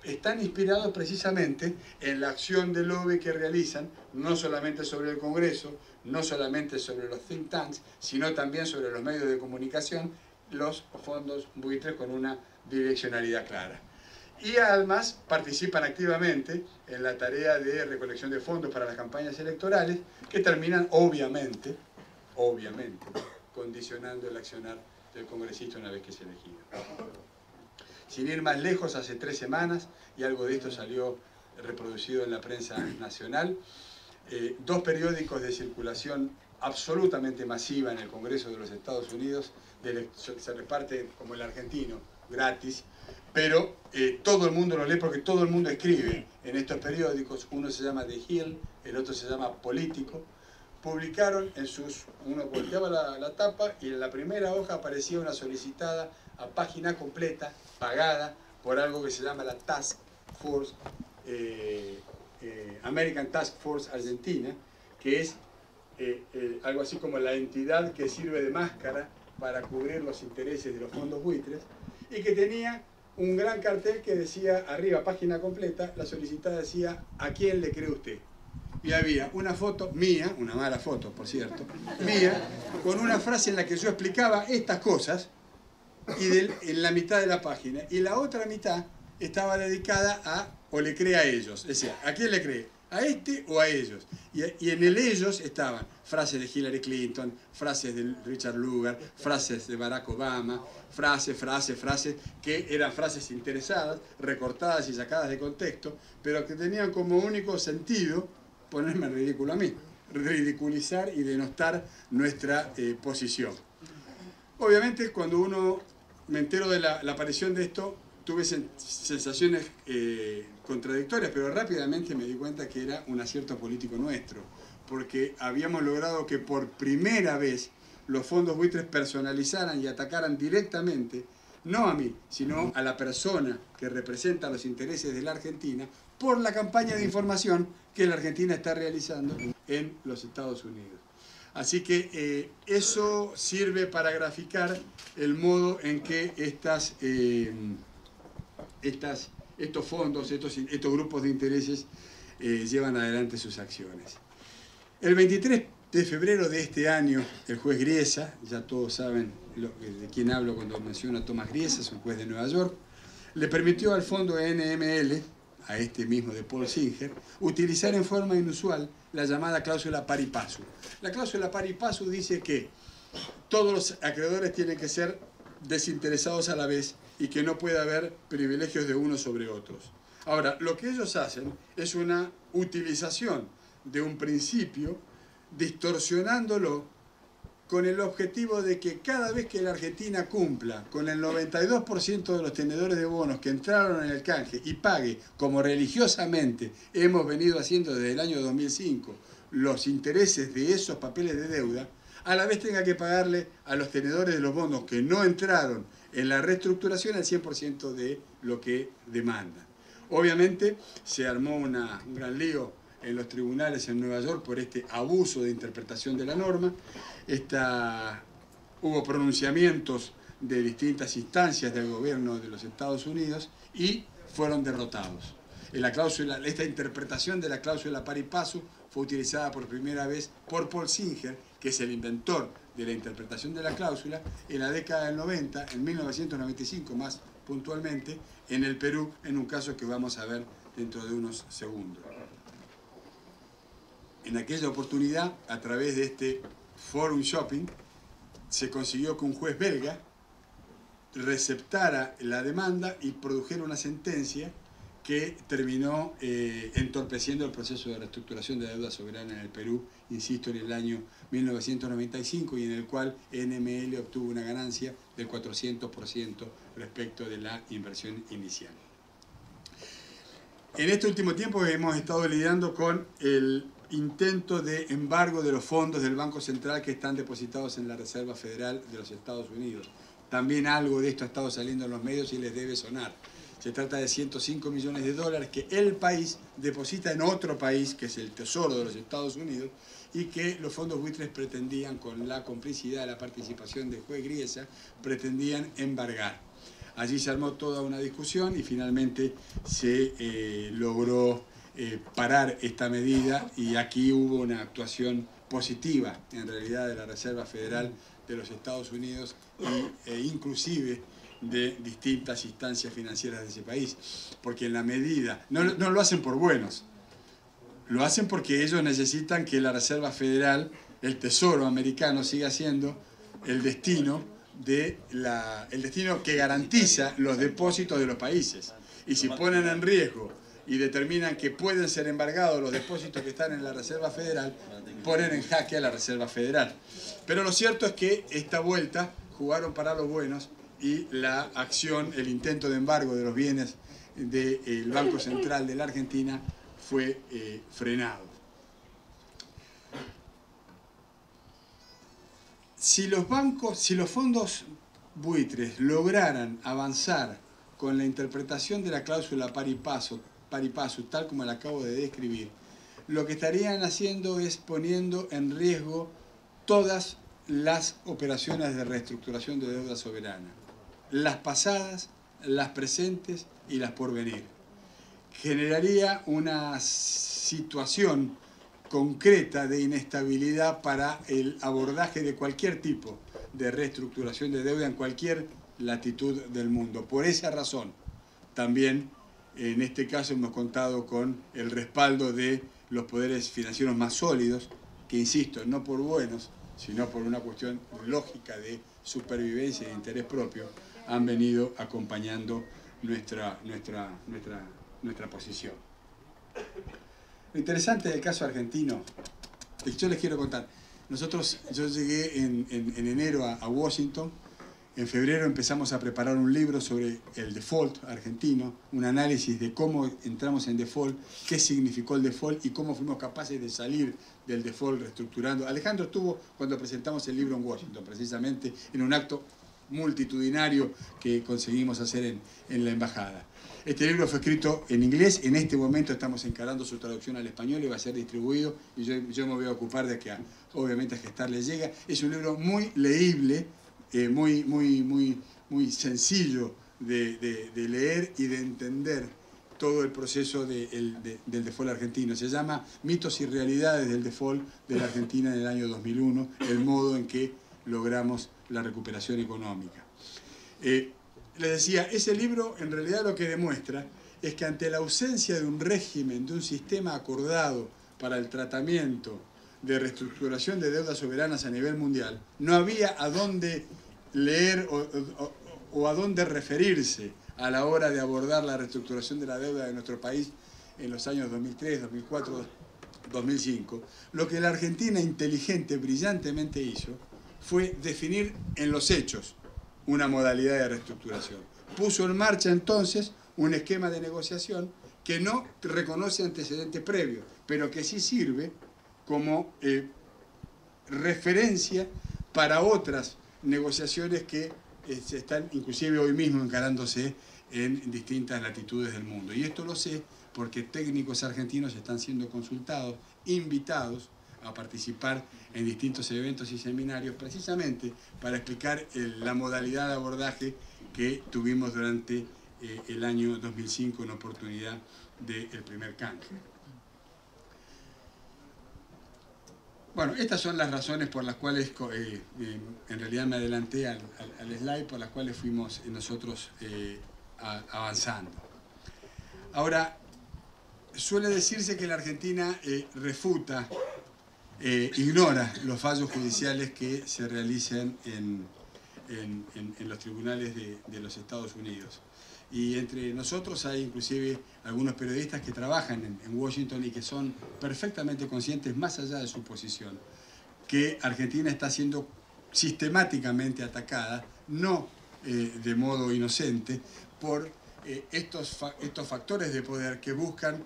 están inspirados precisamente en la acción de lobby que realizan, no solamente sobre el Congreso, no solamente sobre los think tanks, sino también sobre los medios de comunicación, los fondos buitres con una direccionalidad clara. Y además participan activamente en la tarea de recolección de fondos para las campañas electorales, que terminan obviamente, condicionando el accionar del congresista una vez que es elegido. Sin ir más lejos, hace 3 semanas, y algo de esto salió reproducido en la prensa nacional, 2 periódicos de circulación absolutamente masiva en el Congreso de los Estados Unidos, se reparte como el argentino, gratis, pero todo el mundo lo lee porque todo el mundo escribe en estos periódicos. Uno se llama The Hill, el otro se llama Político. Publicaron uno volteaba la tapa y en la primera hoja aparecía una solicitada a página completa, pagada por algo que se llama la Task Force, American Task Force Argentina, que es algo así como la entidad que sirve de máscara para cubrir los intereses de los fondos buitres, y que tenía un gran cartel que decía, arriba, página completa, la solicitada decía, ¿a quién le cree usted? Y había una foto mía, una mala foto, por cierto, mía, con una frase en la que yo explicaba estas cosas, y en la mitad de la página. Y la otra mitad estaba dedicada a, o le cree a ellos. Es decir, ¿a quién le cree? ¿A este o a ellos? Y en el ellos estaban frases de Hillary Clinton, frases de Richard Lugar, frases de Barack Obama, frases, que eran frases interesadas, recortadas y sacadas de contexto, pero que tenían como único sentido ponerme en ridículo a mí, ridiculizar y denostar nuestra posición. Obviamente, cuando uno me entero de la aparición de esto, tuve sensaciones contradictorias, pero rápidamente me di cuenta que era un acierto político nuestro, porque habíamos logrado que por primera vez los fondos buitres personalizaran y atacaran directamente, no a mí, sino a la persona que representa los intereses de la Argentina, por la campaña de información que la Argentina está realizando en los Estados Unidos. Así que eso sirve para graficar el modo en que estos fondos, estos grupos de intereses llevan adelante sus acciones. El 23 de febrero de este año, el juez Griesa, ya todos saben de quién hablo cuando menciono a Thomas Griesa, es un juez de Nueva York, le permitió al fondo NML, a este mismo de Paul Singer, utilizar en forma inusual la llamada cláusula pari passu. La cláusula pari passu dice que todos los acreedores tienen que ser desinteresados a la vez y que no puede haber privilegios de unos sobre otros. Ahora, lo que ellos hacen es una utilización de un principio, distorsionándolo con el objetivo de que cada vez que la Argentina cumpla con el 92% de los tenedores de bonos que entraron en el canje y pague, como religiosamente hemos venido haciendo desde el año 2005, los intereses de esos papeles de deuda, a la vez tenga que pagarle a los tenedores de los bonos que no entraron en la reestructuración el 100% de lo que demandan. Obviamente se armó un gran lío en los tribunales en Nueva York por este abuso de interpretación de la norma. Hubo pronunciamientos de distintas instancias del gobierno de los Estados Unidos y fueron derrotados. Esta interpretación de la cláusula pari passu fue utilizada por primera vez por Paul Singer, que es el inventor de la interpretación de la cláusula, en la década del 90, en 1995 más puntualmente, en el Perú, en un caso que vamos a ver dentro de unos segundos. En aquella oportunidad, a través de este forum shopping, se consiguió que un juez belga receptara la demanda y produjera una sentencia que terminó entorpeciendo el proceso de reestructuración de deuda soberana en el Perú, insisto, en el año 1995, y en el cual NML obtuvo una ganancia del 400% respecto de la inversión inicial. En este último tiempo hemos estado lidiando con el intento de embargo de los fondos del Banco Central que están depositados en la Reserva Federal de los Estados Unidos. También algo de esto ha estado saliendo en los medios y les debe sonar. Se trata de 105 millones de dólares que el país deposita en otro país, que es el Tesoro de los Estados Unidos, y que los fondos buitres pretendían, con la complicidad de la participación del juez Griesa, pretendían embargar. Allí se armó toda una discusión y finalmente se logró parar esta medida, y aquí hubo una actuación positiva en realidad de la Reserva Federal de los Estados Unidos e inclusive de distintas instancias financieras de ese país, porque en la medida, no lo hacen por buenos, lo hacen porque ellos necesitan que la Reserva Federal, el Tesoro americano, siga siendo el destino que garantiza los depósitos de los países. Y si ponen en riesgo y determinan que pueden ser embargados los depósitos que están en la Reserva Federal, ponen en jaque a la Reserva Federal. Pero lo cierto es que esta vuelta jugaron para los buenos y la acción, el intento de embargo de los bienes del Banco Central de la Argentina fue frenado. Si los fondos buitres lograran avanzar con la interpretación de la cláusula pari passu, tal como la acabo de describir, lo que estarían haciendo es poniendo en riesgo todas las operaciones de reestructuración de deuda soberana, las pasadas, las presentes y las por venir. Generaría una situación concreta de inestabilidad para el abordaje de cualquier tipo de reestructuración de deuda en cualquier latitud del mundo. Por esa razón, también en este caso hemos contado con el respaldo de los poderes financieros más sólidos, que insisto, no por buenos, sino por una cuestión lógica de supervivencia e interés propio, han venido acompañando nuestra posición. Lo interesante del caso argentino, yo les quiero contar, yo llegué en enero a Washington. En febrero empezamos a preparar un libro sobre el default argentino, un análisis de cómo entramos en default, qué significó el default y cómo fuimos capaces de salir del default reestructurando. Alejandro estuvo cuando presentamos el libro en Washington, precisamente en un acto multitudinario que conseguimos hacer en la embajada. Este libro fue escrito en inglés, en este momento estamos encarando su traducción al español y va a ser distribuido y yo me voy a ocupar de que obviamente a Gestar le llega. Es un libro muy leíble, muy sencillo de leer y de entender todo el proceso del default argentino. Se llama Mitos y Realidades del Default de la Argentina en el año 2001, el modo en que logramos la recuperación económica. Les decía, ese libro en realidad lo que demuestra es que ante la ausencia de un régimen, de un sistema acordado para el tratamiento de reestructuración de deudas soberanas a nivel mundial, no había a dónde leer o a dónde referirse a la hora de abordar la reestructuración de la deuda de nuestro país en los años 2003, 2004, 2005. Lo que la Argentina inteligente, brillantemente hizo fue definir en los hechos una modalidad de reestructuración. Puso en marcha entonces un esquema de negociación que no reconoce antecedentes previos, pero que sí sirve como referencia para otras negociaciones que se están inclusive hoy mismo encarándose en distintas latitudes del mundo. Y esto lo sé porque técnicos argentinos están siendo consultados, invitados a participar en distintos eventos y seminarios precisamente para explicar la modalidad de abordaje que tuvimos durante el año 2005 en oportunidad del primer canje. Bueno, estas son las razones por las cuales, en realidad me adelanté al slide, por las cuales fuimos nosotros avanzando. Ahora, suele decirse que la Argentina refuta, ignora los fallos judiciales que se realizan en los tribunales de los Estados Unidos. Y entre nosotros hay inclusive algunos periodistas que trabajan en Washington y que son perfectamente conscientes, más allá de su posición, que Argentina está siendo sistemáticamente atacada, no de modo inocente, por estos factores de poder que buscan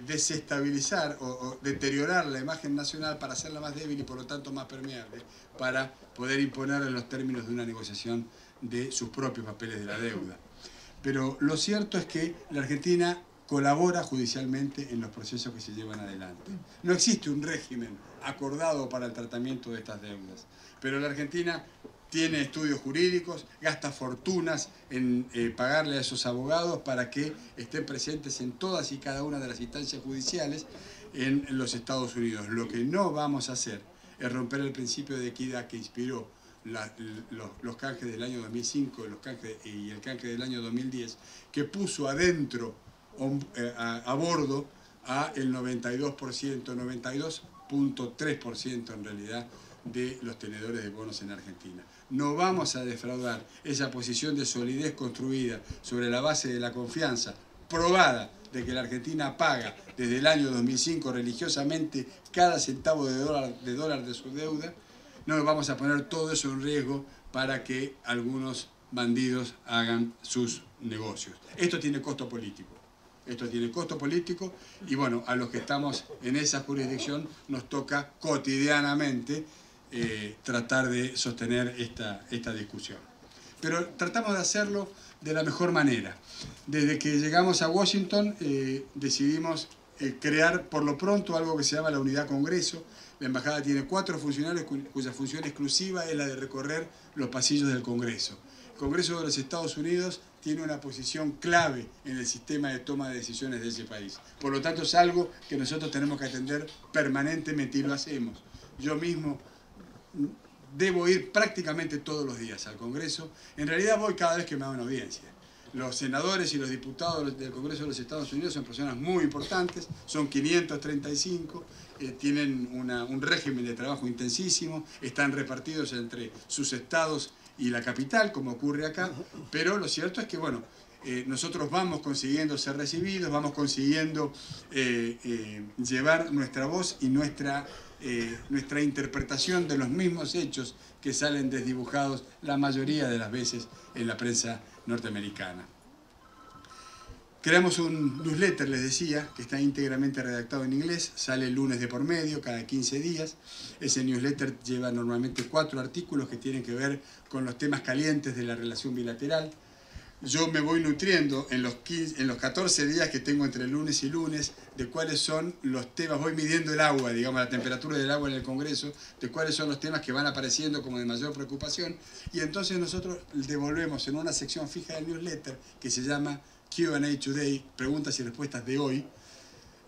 desestabilizar o deteriorar la imagen nacional para hacerla más débil y por lo tanto más permeable, para poder imponer en los términos de una negociación de sus propios papeles de la deuda. Pero lo cierto es que la Argentina colabora judicialmente en los procesos que se llevan adelante. No existe un régimen acordado para el tratamiento de estas deudas, pero la Argentina tiene estudios jurídicos, gasta fortunas en pagarle a esos abogados para que estén presentes en todas y cada una de las instancias judiciales en los Estados Unidos. Lo que no vamos a hacer es romper el principio de equidad que inspiró los canjes del año 2005 y el canje del año 2010, que puso adentro, a bordo, a el 92%, 92.3% en realidad, de los tenedores de bonos en Argentina. No vamos a defraudar esa posición de solidez construida sobre la base de la confianza probada de que la Argentina paga desde el año 2005 religiosamente cada centavo de dólar de su deuda. No vamos a poner todo eso en riesgo para que algunos bandidos hagan sus negocios. Esto tiene costo político. Esto tiene costo político y bueno, a los que estamos en esa jurisdicción nos toca cotidianamente tratar de sostener esta discusión. Pero tratamos de hacerlo de la mejor manera. Desde que llegamos a Washington decidimos crear por lo pronto algo que se llama la Unidad Congreso. La embajada tiene 4 funcionarios cuya función exclusiva es la de recorrer los pasillos del Congreso. El Congreso de los Estados Unidos tiene una posición clave en el sistema de toma de decisiones de ese país. Por lo tanto, es algo que nosotros tenemos que atender permanentemente y lo hacemos. Yo mismo debo ir prácticamente todos los días al Congreso. En realidad voy cada vez que me dan una audiencia. Los senadores y los diputados del Congreso de los Estados Unidos son personas muy importantes, son 535, tienen un régimen de trabajo intensísimo, están repartidos entre sus estados y la capital, como ocurre acá, pero lo cierto es que, bueno, nosotros vamos consiguiendo ser recibidos, vamos consiguiendo llevar nuestra voz y nuestra interpretación de los mismos hechos que salen desdibujados la mayoría de las veces en la prensa norteamericana. Creamos un newsletter, les decía, que está íntegramente redactado en inglés, sale el lunes de por medio, cada 15 días. Ese newsletter lleva normalmente 4 artículos que tienen que ver con los temas calientes de la relación bilateral. Yo me voy nutriendo en los 14 días que tengo entre lunes y lunes de cuáles son los temas, voy midiendo el agua, digamos, la temperatura del agua en el Congreso, de cuáles son los temas que van apareciendo como de mayor preocupación, y entonces nosotros devolvemos en una sección fija del newsletter que se llama Q&A Today, preguntas y respuestas de hoy.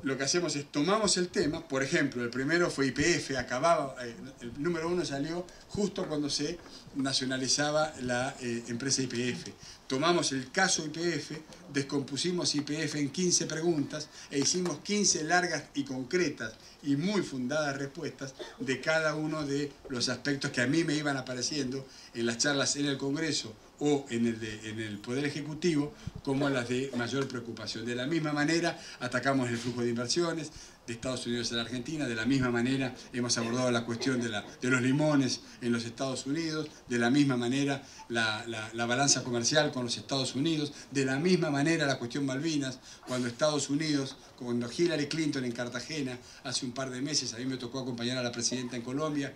Lo que hacemos es tomamos el tema, por ejemplo, el primero fue YPF, el número 1 salió justo cuando se nacionalizaba la empresa YPF. Tomamos el caso YPF, descompusimos YPF en 15 preguntas e hicimos 15 largas y concretas y muy fundadas respuestas de cada uno de los aspectos que a mí me iban apareciendo en las charlas en el Congreso o en el Poder Ejecutivo como las de mayor preocupación. De la misma manera atacamos el flujo de inversiones de Estados Unidos a la Argentina, de la misma manera hemos abordado la cuestión de los limones en los Estados Unidos, de la misma manera la balanza comercial con los Estados Unidos, de la misma manera la cuestión Malvinas, cuando Hillary Clinton en Cartagena hace un par de meses, a mí me tocó acompañar a la presidenta en Colombia,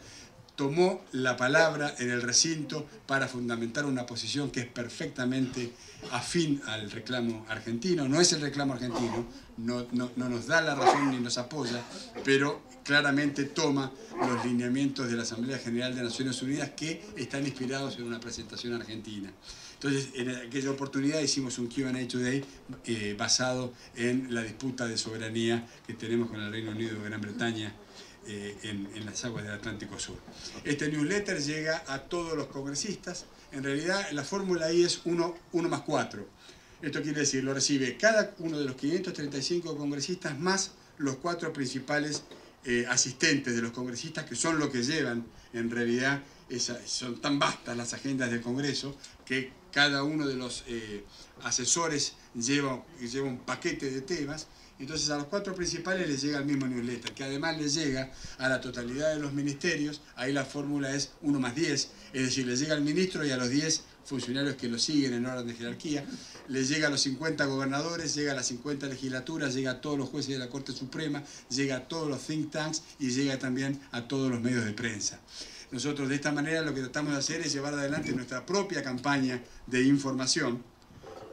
tomó la palabra en el recinto para fundamentar una posición que es perfectamente afín al reclamo argentino. No es el reclamo argentino, no nos da la razón ni nos apoya, pero claramente toma los lineamientos de la Asamblea General de Naciones Unidas que están inspirados en una presentación argentina. Entonces, en aquella oportunidad hicimos un Q&A Today basado en la disputa de soberanía que tenemos con el Reino Unido de Gran Bretaña en las aguas del Atlántico Sur. Este newsletter llega a todos los congresistas. En realidad la fórmula ahí es 1 más 4. Esto quiere decir, lo recibe cada uno de los 535 congresistas más los 4 principales asistentes de los congresistas, que son los que llevan en realidad, son tan vastas las agendas del Congreso que cada uno de los asesores lleva un paquete de temas. Entonces a los 4 principales les llega el mismo newsletter, que además les llega a la totalidad de los ministerios. Ahí la fórmula es 1 más 10, es decir, les llega al ministro y a los 10 funcionarios que lo siguen en orden de jerarquía, les llega a los 50 gobernadores, llega a las 50 legislaturas, llega a todos los jueces de la Corte Suprema, llega a todos los think tanks y llega también a todos los medios de prensa. Nosotros de esta manera lo que tratamos de hacer es llevar adelante nuestra propia campaña de información,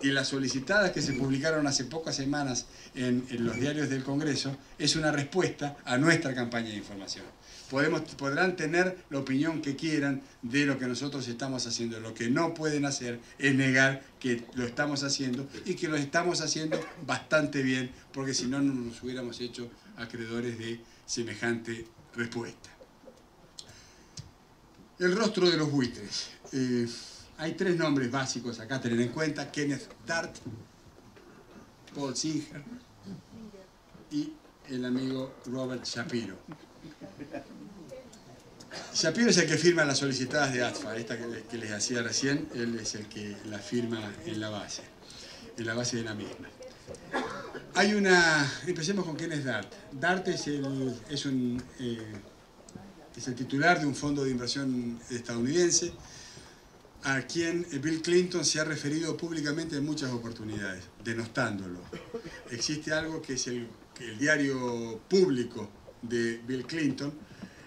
y las solicitadas que se publicaron hace pocas semanas en los diarios del Congreso es una respuesta a nuestra campaña de información. Podrán tener la opinión que quieran de lo que nosotros estamos haciendo. Lo que no pueden hacer es negar que lo estamos haciendo y que lo estamos haciendo bastante bien, porque si no, no nos hubiéramos hecho acreedores de semejante respuesta. El rostro de los buitres. Hay 3 nombres básicos acá a tener en cuenta: Kenneth Dart, Paul Singer y el amigo Robert Shapiro. Shapiro es el que firma las solicitadas de ATFA, esta que les hacía recién. Él es el que la firma en la base de la misma. Empecemos con Kenneth Dart. Dart es el titular de un fondo de inversión estadounidense, a quien Bill Clinton se ha referido públicamente en muchas oportunidades, denostándolo. Existe algo que es el diario público de Bill Clinton,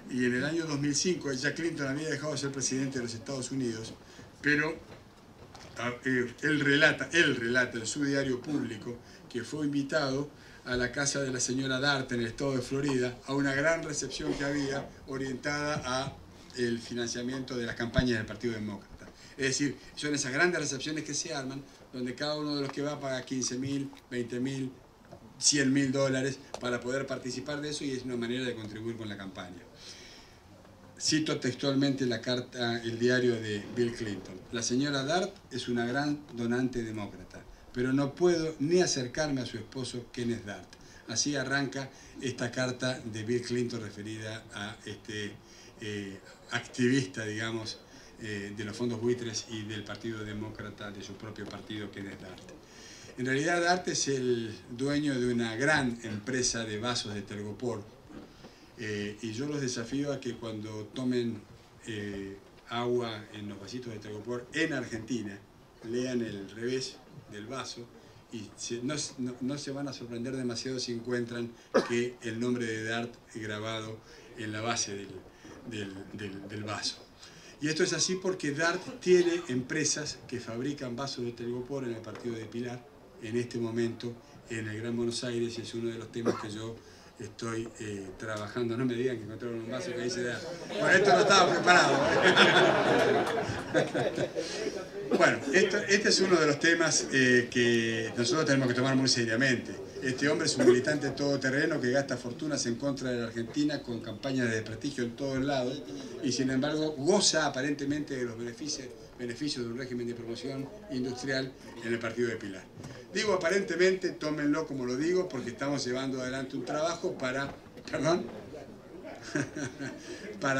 y en el año 2005 ya Clinton había dejado de ser presidente de los Estados Unidos, pero él relata en su diario público que fue invitado a la casa de la señora Dart en el estado de Florida a una gran recepción que había orientada a el financiamiento de las campañas del Partido Demócrata. Es decir, son esas grandes recepciones que se arman, donde cada uno de los que va paga $15.000, $20.000, $100.000 para poder participar de eso, y es una manera de contribuir con la campaña. cito textualmente la carta, el diario de Bill Clinton. La señora Dart es una gran donante demócrata, pero no puedo ni acercarme a su esposo Kenneth Dart. Así arranca esta carta de Bill Clinton referida a este activista, digamos, de los fondos buitres y del Partido Demócrata, de su propio partido, Kenneth Dart. En realidad, Dart es el dueño de una gran empresa de vasos de Telgopor, y yo los desafío a que cuando tomen agua en los vasitos de Telgopor en Argentina, lean el revés del vaso y no se van a sorprender demasiado si encuentran que el nombre de Dart es grabado en la base del vaso. Y esto es así porque Dart tiene empresas que fabrican vasos de Telgopor en el partido de Pilar, en este momento en el Gran Buenos Aires, y es uno de los temas que yo estoy trabajando. No me digan que encontraron un vaso que dice Dart. Bueno, esto no estaba preparado. Bueno, este es uno de los temas que nosotros tenemos que tomar muy seriamente. Este hombre es un militante todoterreno que gasta fortunas en contra de la Argentina con campañas de desprestigio en todos lados y sin embargo goza aparentemente de los beneficios de un régimen de promoción industrial en el partido de Pilar. Digo aparentemente, tómenlo como lo digo, porque estamos llevando adelante un trabajo para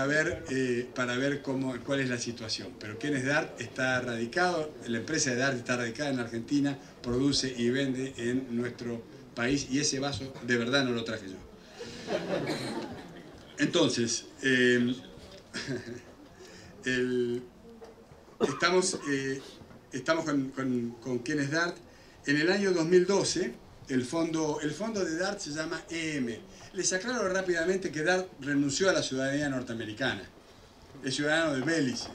ver cuál es la situación. Pero Kenneth Dart está radicado, la empresa de Dart está radicada en Argentina, produce y vende en nuestro país, y ese vaso de verdad no lo traje yo. Entonces, estamos con Kenneth Dart. En el año 2012, el fondo de Dart se llama EM. Les aclaro rápidamente que Dart renunció a la ciudadanía norteamericana. Es ciudadano de Belice.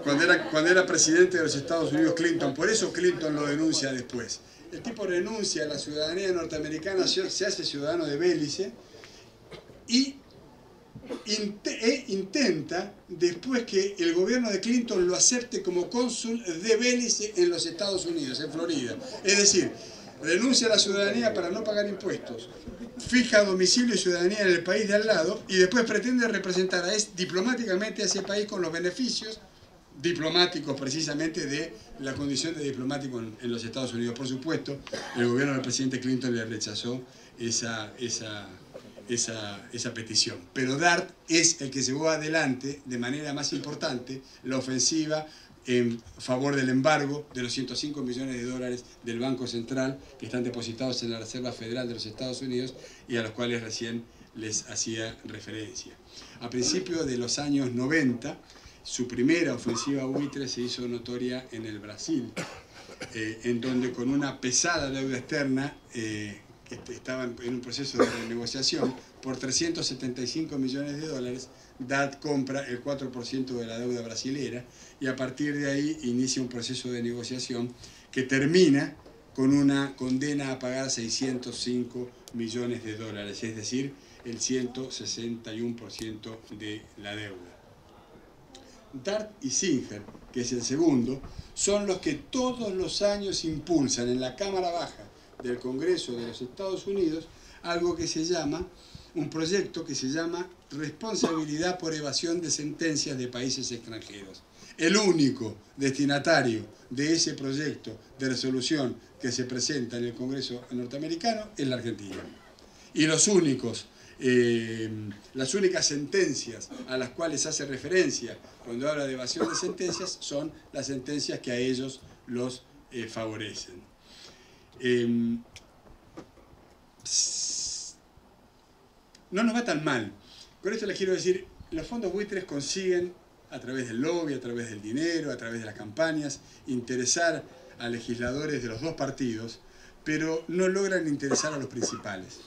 Cuando era presidente de los Estados Unidos Clinton, por eso Clinton lo denuncia después. El tipo renuncia a la ciudadanía norteamericana, se hace ciudadano de Belice y intenta, después que el gobierno de Clinton lo acepte como cónsul de Belice en los Estados Unidos, en Florida. Es decir, renuncia a la ciudadanía para no pagar impuestos, fija domicilio y ciudadanía en el país de al lado y después pretende representar diplomáticamente a ese país con los beneficios diplomáticos precisamente de la condición de diplomático en los Estados Unidos. Por supuesto, el gobierno del presidente Clinton le rechazó esa petición. Pero Dart es el que llevó adelante de manera más importante la ofensiva en favor del embargo de los 105 millones de dólares del Banco Central que están depositados en la Reserva Federal de los Estados Unidos y a los cuales recién les hacía referencia. A principios de los años 90, su primera ofensiva buitre se hizo notoria en el Brasil, en donde con una pesada deuda externa que estaba en un proceso de renegociación, por 375 millones de dólares, Dart compra el 4% de la deuda brasilera y a partir de ahí inicia un proceso de negociación que termina con una condena a pagar 605 millones de dólares, es decir, el 161% de la deuda. Dart y Singer, que es el segundo, son los que todos los años impulsan en la Cámara Baja del Congreso de los Estados Unidos algo que se llama, un proyecto que se llama Responsabilidad por Evasión de Sentencias de Países Extranjeros. El único destinatario de ese proyecto de resolución que se presenta en el Congreso norteamericano es la Argentina. Y las únicas sentencias a las cuales hace referencia cuando habla de evasión de sentencias son las sentencias que a ellos los favorecen. No nos va tan mal. Con esto les quiero decir, los fondos buitres consiguen, a través del lobby, a través del dinero, a través de las campañas, interesar a legisladores de los dos partidos, pero no logran interesar a los principales.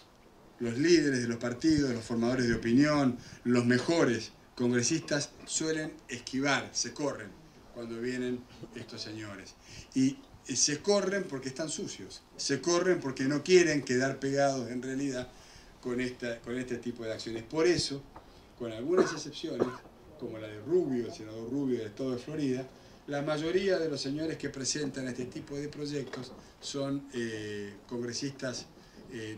Los líderes de los partidos, los formadores de opinión, los mejores congresistas suelen esquivar, se corren cuando vienen estos señores. Y se corren porque están sucios, se corren porque no quieren quedar pegados en realidad con este tipo de acciones. Por eso, con algunas excepciones, como la de Rubio, el senador Rubio del estado de Florida, la mayoría de los señores que presentan este tipo de proyectos son congresistas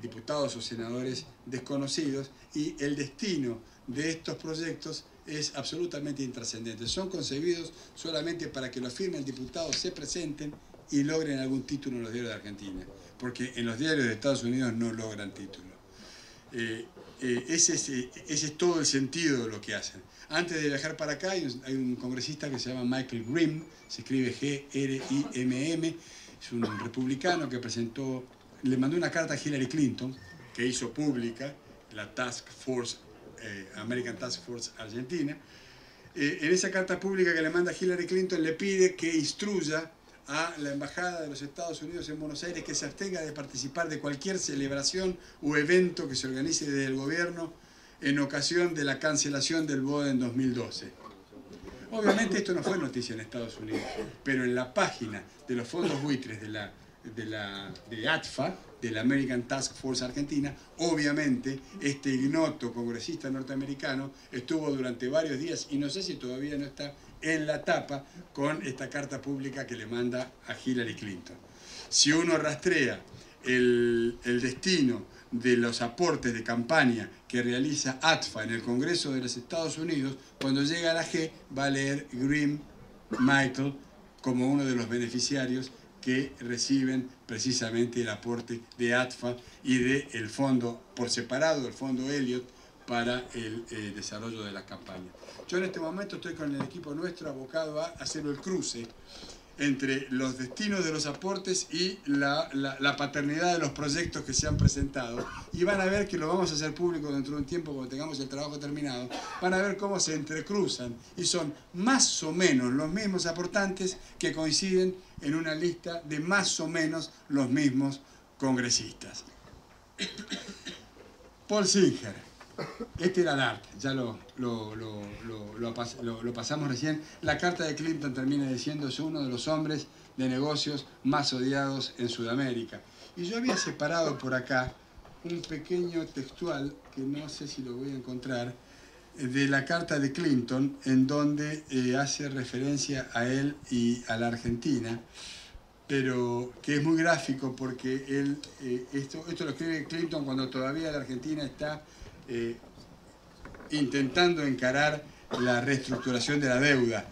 diputados o senadores desconocidos, y el destino de estos proyectos es absolutamente intrascendente. Son concebidos solamente para que los firme el diputado, se presenten y logren algún título en los diarios de Argentina, porque en los diarios de Estados Unidos no logran título. Ese es todo el sentido de lo que hacen. Antes de viajar para acá hay un congresista que se llama Michael Grimm, se escribe G-R-I-M-M, es un republicano que le mandó una carta a Hillary Clinton, que hizo pública la Task Force, American Task Force Argentina. En esa carta pública que le manda a Hillary Clinton le pide que instruya a la Embajada de los Estados Unidos en Buenos Aires que se abstenga de participar de cualquier celebración o evento que se organice desde el gobierno en ocasión de la cancelación del BOE en 2012. Obviamente esto no fue noticia en Estados Unidos, pero en la página de los fondos buitres de ATFA, de la American Task Force Argentina, obviamente este ignoto congresista norteamericano estuvo durante varios días, y no sé si todavía no está en la tapa, con esta carta pública que le manda a Hillary Clinton. Si uno rastrea el destino de los aportes de campaña que realiza ATFA en el Congreso de los Estados Unidos, cuando llega a la G va a leer Grimm Michael como uno de los beneficiarios que reciben precisamente el aporte de ATFA y del fondo por separado, el fondo Elliott, para el desarrollo de la campaña. Yo en este momento estoy con el equipo nuestro abocado a hacer el cruce entre los destinos de los aportes y la paternidad de los proyectos que se han presentado, y van a ver que lo vamos a hacer público dentro de un tiempo cuando tengamos el trabajo terminado. Van a ver cómo se entrecruzan y son más o menos los mismos aportantes que coinciden en una lista de más o menos los mismos congresistas. Paul Singer. Este era el arte, ya lo pasamos recién. La carta de Clinton termina diciendo: es uno de los hombres de negocios más odiados en Sudamérica. Y yo había separado por acá un pequeño textual, que no sé si lo voy a encontrar, de la carta de Clinton, en donde hace referencia a él y a la Argentina, pero que es muy gráfico porque esto lo escribe Clinton cuando todavía la Argentina está intentando encarar la reestructuración de la deuda,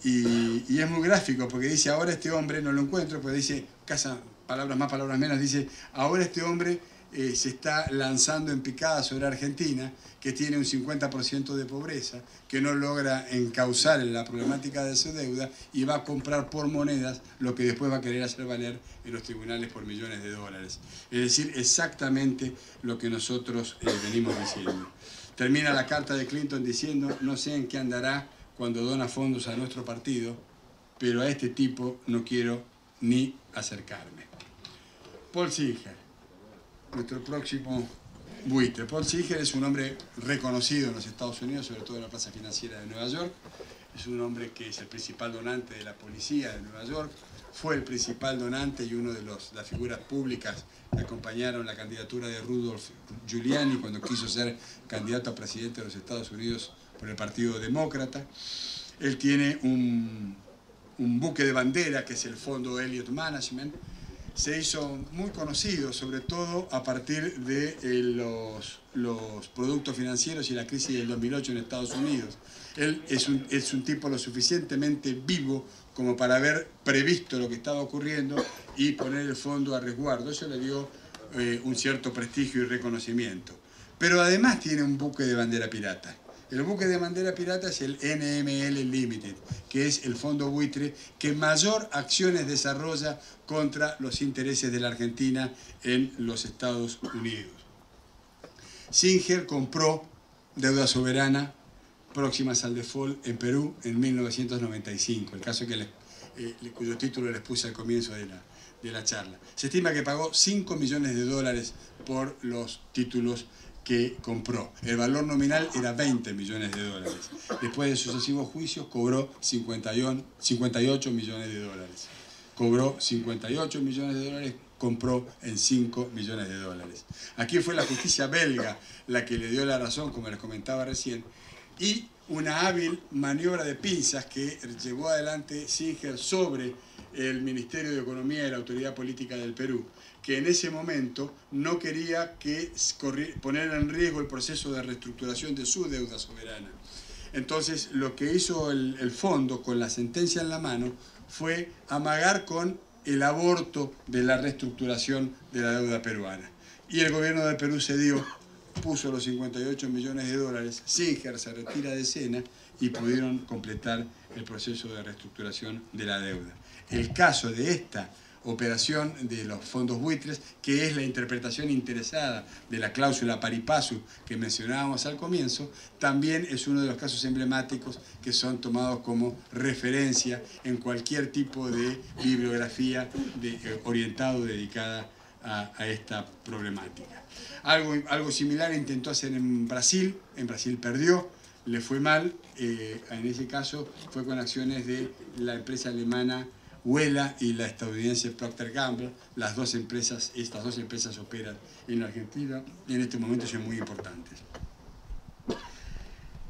y es muy gráfico porque dice: ahora este hombre, no lo encuentro, pero dice, casa palabras más, palabras menos, dice: ahora este hombre se está lanzando en picada sobre Argentina, que tiene un 50% de pobreza, que no logra encauzar en la problemática de su deuda, y va a comprar por monedas lo que después va a querer hacer valer en los tribunales por millones de dólares. Es decir, exactamente lo que nosotros venimos diciendo. Termina la carta de Clinton diciendo: no sé en qué andará cuando dona fondos a nuestro partido, pero a este tipo no quiero ni acercarme. Paul Singer, nuestro próximo buitre. Paul Singer es un hombre reconocido en los Estados Unidos, sobre todo en la plaza financiera de Nueva York. Es un hombre que es el principal donante de la policía de Nueva York. Fue el principal donante y uno de las figuras públicas que acompañaron la candidatura de Rudolph Giuliani cuando quiso ser candidato a presidente de los Estados Unidos por el Partido Demócrata. Él tiene un buque de bandera que es el fondo Elliott Management. Se hizo muy conocido, sobre todo a partir de los productos financieros y la crisis del 2008 en Estados Unidos. Él es un tipo lo suficientemente vivo como para haber previsto lo que estaba ocurriendo y poner el fondo a resguardo. Eso le dio un cierto prestigio y reconocimiento. Pero además tiene un buque de bandera pirata. El buque de bandera pirata es el NML Limited, que es el fondo buitre que mayor acciones desarrolla contra los intereses de la Argentina en los Estados Unidos. Singer compró deuda soberana próximas al default en Perú en 1995, el caso cuyo título les puse al comienzo de la charla. Se estima que pagó 5 millones de dólares por los títulos que compró. El valor nominal era 20 millones de dólares. Después de sucesivos juicios cobró 58 millones de dólares. Cobró 58 millones de dólares, compró en 5 millones de dólares. Aquí fue la justicia belga la que le dio la razón, como les comentaba recién, y una hábil maniobra de pinzas que llevó adelante Singer sobre el Ministerio de Economía y la Autoridad Política del Perú, que en ese momento no quería poner en riesgo el proceso de reestructuración de su deuda soberana. Entonces, lo que hizo el fondo con la sentencia en la mano fue amagar con el aborto de la reestructuración de la deuda peruana. Y el gobierno del Perú cedió, puso los 58 millones de dólares, Singer se retira de escena y pudieron completar el proceso de reestructuración de la deuda. El caso de esta operación de los fondos buitres, que es la interpretación interesada de la cláusula pari passu que mencionábamos al comienzo, también es uno de los casos emblemáticos que son tomados como referencia en cualquier tipo de bibliografía orientada o dedicada a esta problemática. Algo similar intentó hacer en Brasil perdió, le fue mal, en ese caso fue con acciones de la empresa alemana Wella y la estadounidense Procter & Gamble. Estas dos empresas operan en Argentina y en este momento son muy importantes.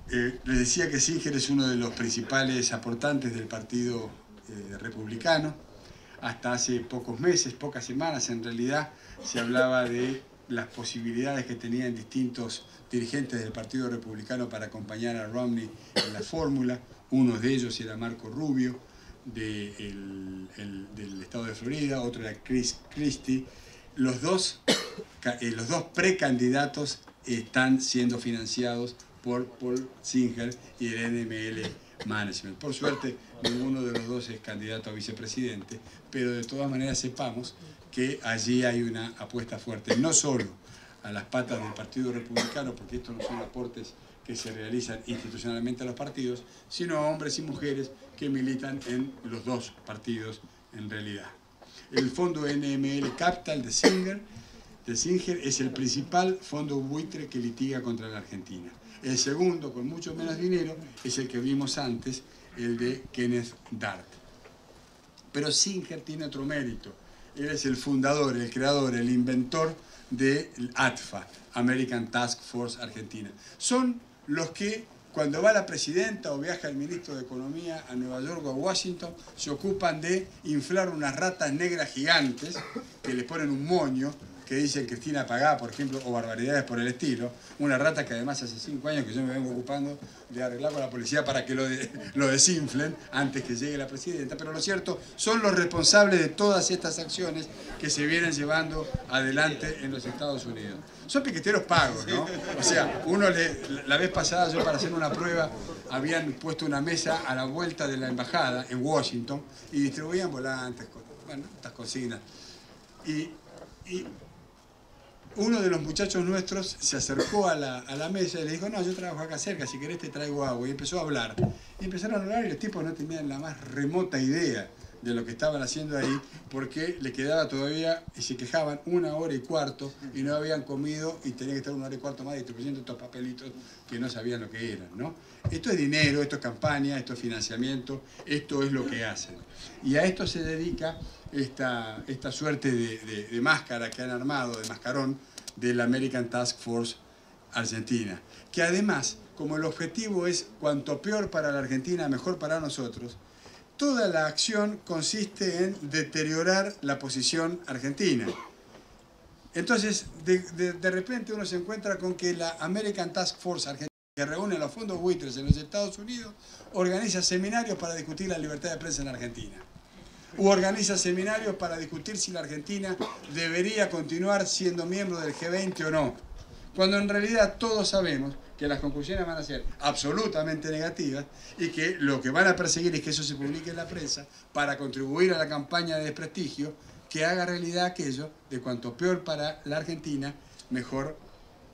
Les decía que Singer es uno de los principales aportantes del Partido Republicano. Hasta hace pocos meses, pocas semanas en realidad, se hablaba de las posibilidades que tenían distintos dirigentes del Partido Republicano para acompañar a Romney en la fórmula. Uno de ellos era Marco Rubio, del estado de Florida, otro era Chris Christie. Los dos precandidatos están siendo financiados por Paul Singer y el NML Management. Por suerte, ninguno de los dos es candidato a vicepresidente, pero de todas maneras sepamos que allí hay una apuesta fuerte, no solo a las patas del Partido Republicano, porque estos no son aportes que se realizan institucionalmente a los partidos, sino a hombres y mujeres que militan en los dos partidos en realidad. El fondo NML Capital de Singer es el principal fondo buitre que litiga contra la Argentina. El segundo, con mucho menos dinero, es el que vimos antes, el de Kenneth Dart. Pero Singer tiene otro mérito. Él es el fundador, el creador, el inventor de ATFA, American Task Force Argentina. Son los que, cuando va la presidenta o viaja el ministro de Economía a Nueva York o a Washington, se ocupan de inflar unas ratas negras gigantes que le ponen un moño que dicen Cristina Pagá, por ejemplo, o barbaridades por el estilo. Una rata que además hace 5 años que yo me vengo ocupando de arreglar con la policía para que lo desinflen antes que llegue la presidenta. Pero lo cierto, son los responsables de todas estas acciones que se vienen llevando adelante en los Estados Unidos. Son piqueteros pagos, ¿no? O sea, la vez pasada yo para hacer una prueba habían puesto una mesa a la vuelta de la embajada en Washington y distribuían volantes, bueno, estas consignas. Y uno de los muchachos nuestros se acercó a la mesa y le dijo, no, yo trabajo acá cerca, si querés te traigo agua. Y empezó a hablar. Y empezaron a hablar y los tipos no tenían la más remota idea de lo que estaban haciendo ahí, porque le quedaba todavía, y se quejaban, 1 hora y cuarto, y no habían comido, y tenían que estar 1 hora y cuarto más distribuyendo estos papelitos que no sabían lo que eran, ¿no? Esto es dinero, esto es campaña, esto es financiamiento, esto es lo que hacen. Y a esto se dedica esta suerte de máscara que han armado, de mascarón, del American Task Force Argentina, que además, como el objetivo es cuanto peor para la Argentina, mejor para nosotros, toda la acción consiste en deteriorar la posición argentina. Entonces, de repente uno se encuentra con que la American Task Force Argentina, que reúne los fondos buitres en los Estados Unidos, organiza seminarios para discutir la libertad de prensa en Argentina. U organiza seminarios para discutir si la Argentina debería continuar siendo miembro del G20 o no. Cuando en realidad todos sabemos que las conclusiones van a ser absolutamente negativas y que lo que van a perseguir es que eso se publique en la prensa para contribuir a la campaña de desprestigio que haga realidad aquello de cuanto peor para la Argentina, mejor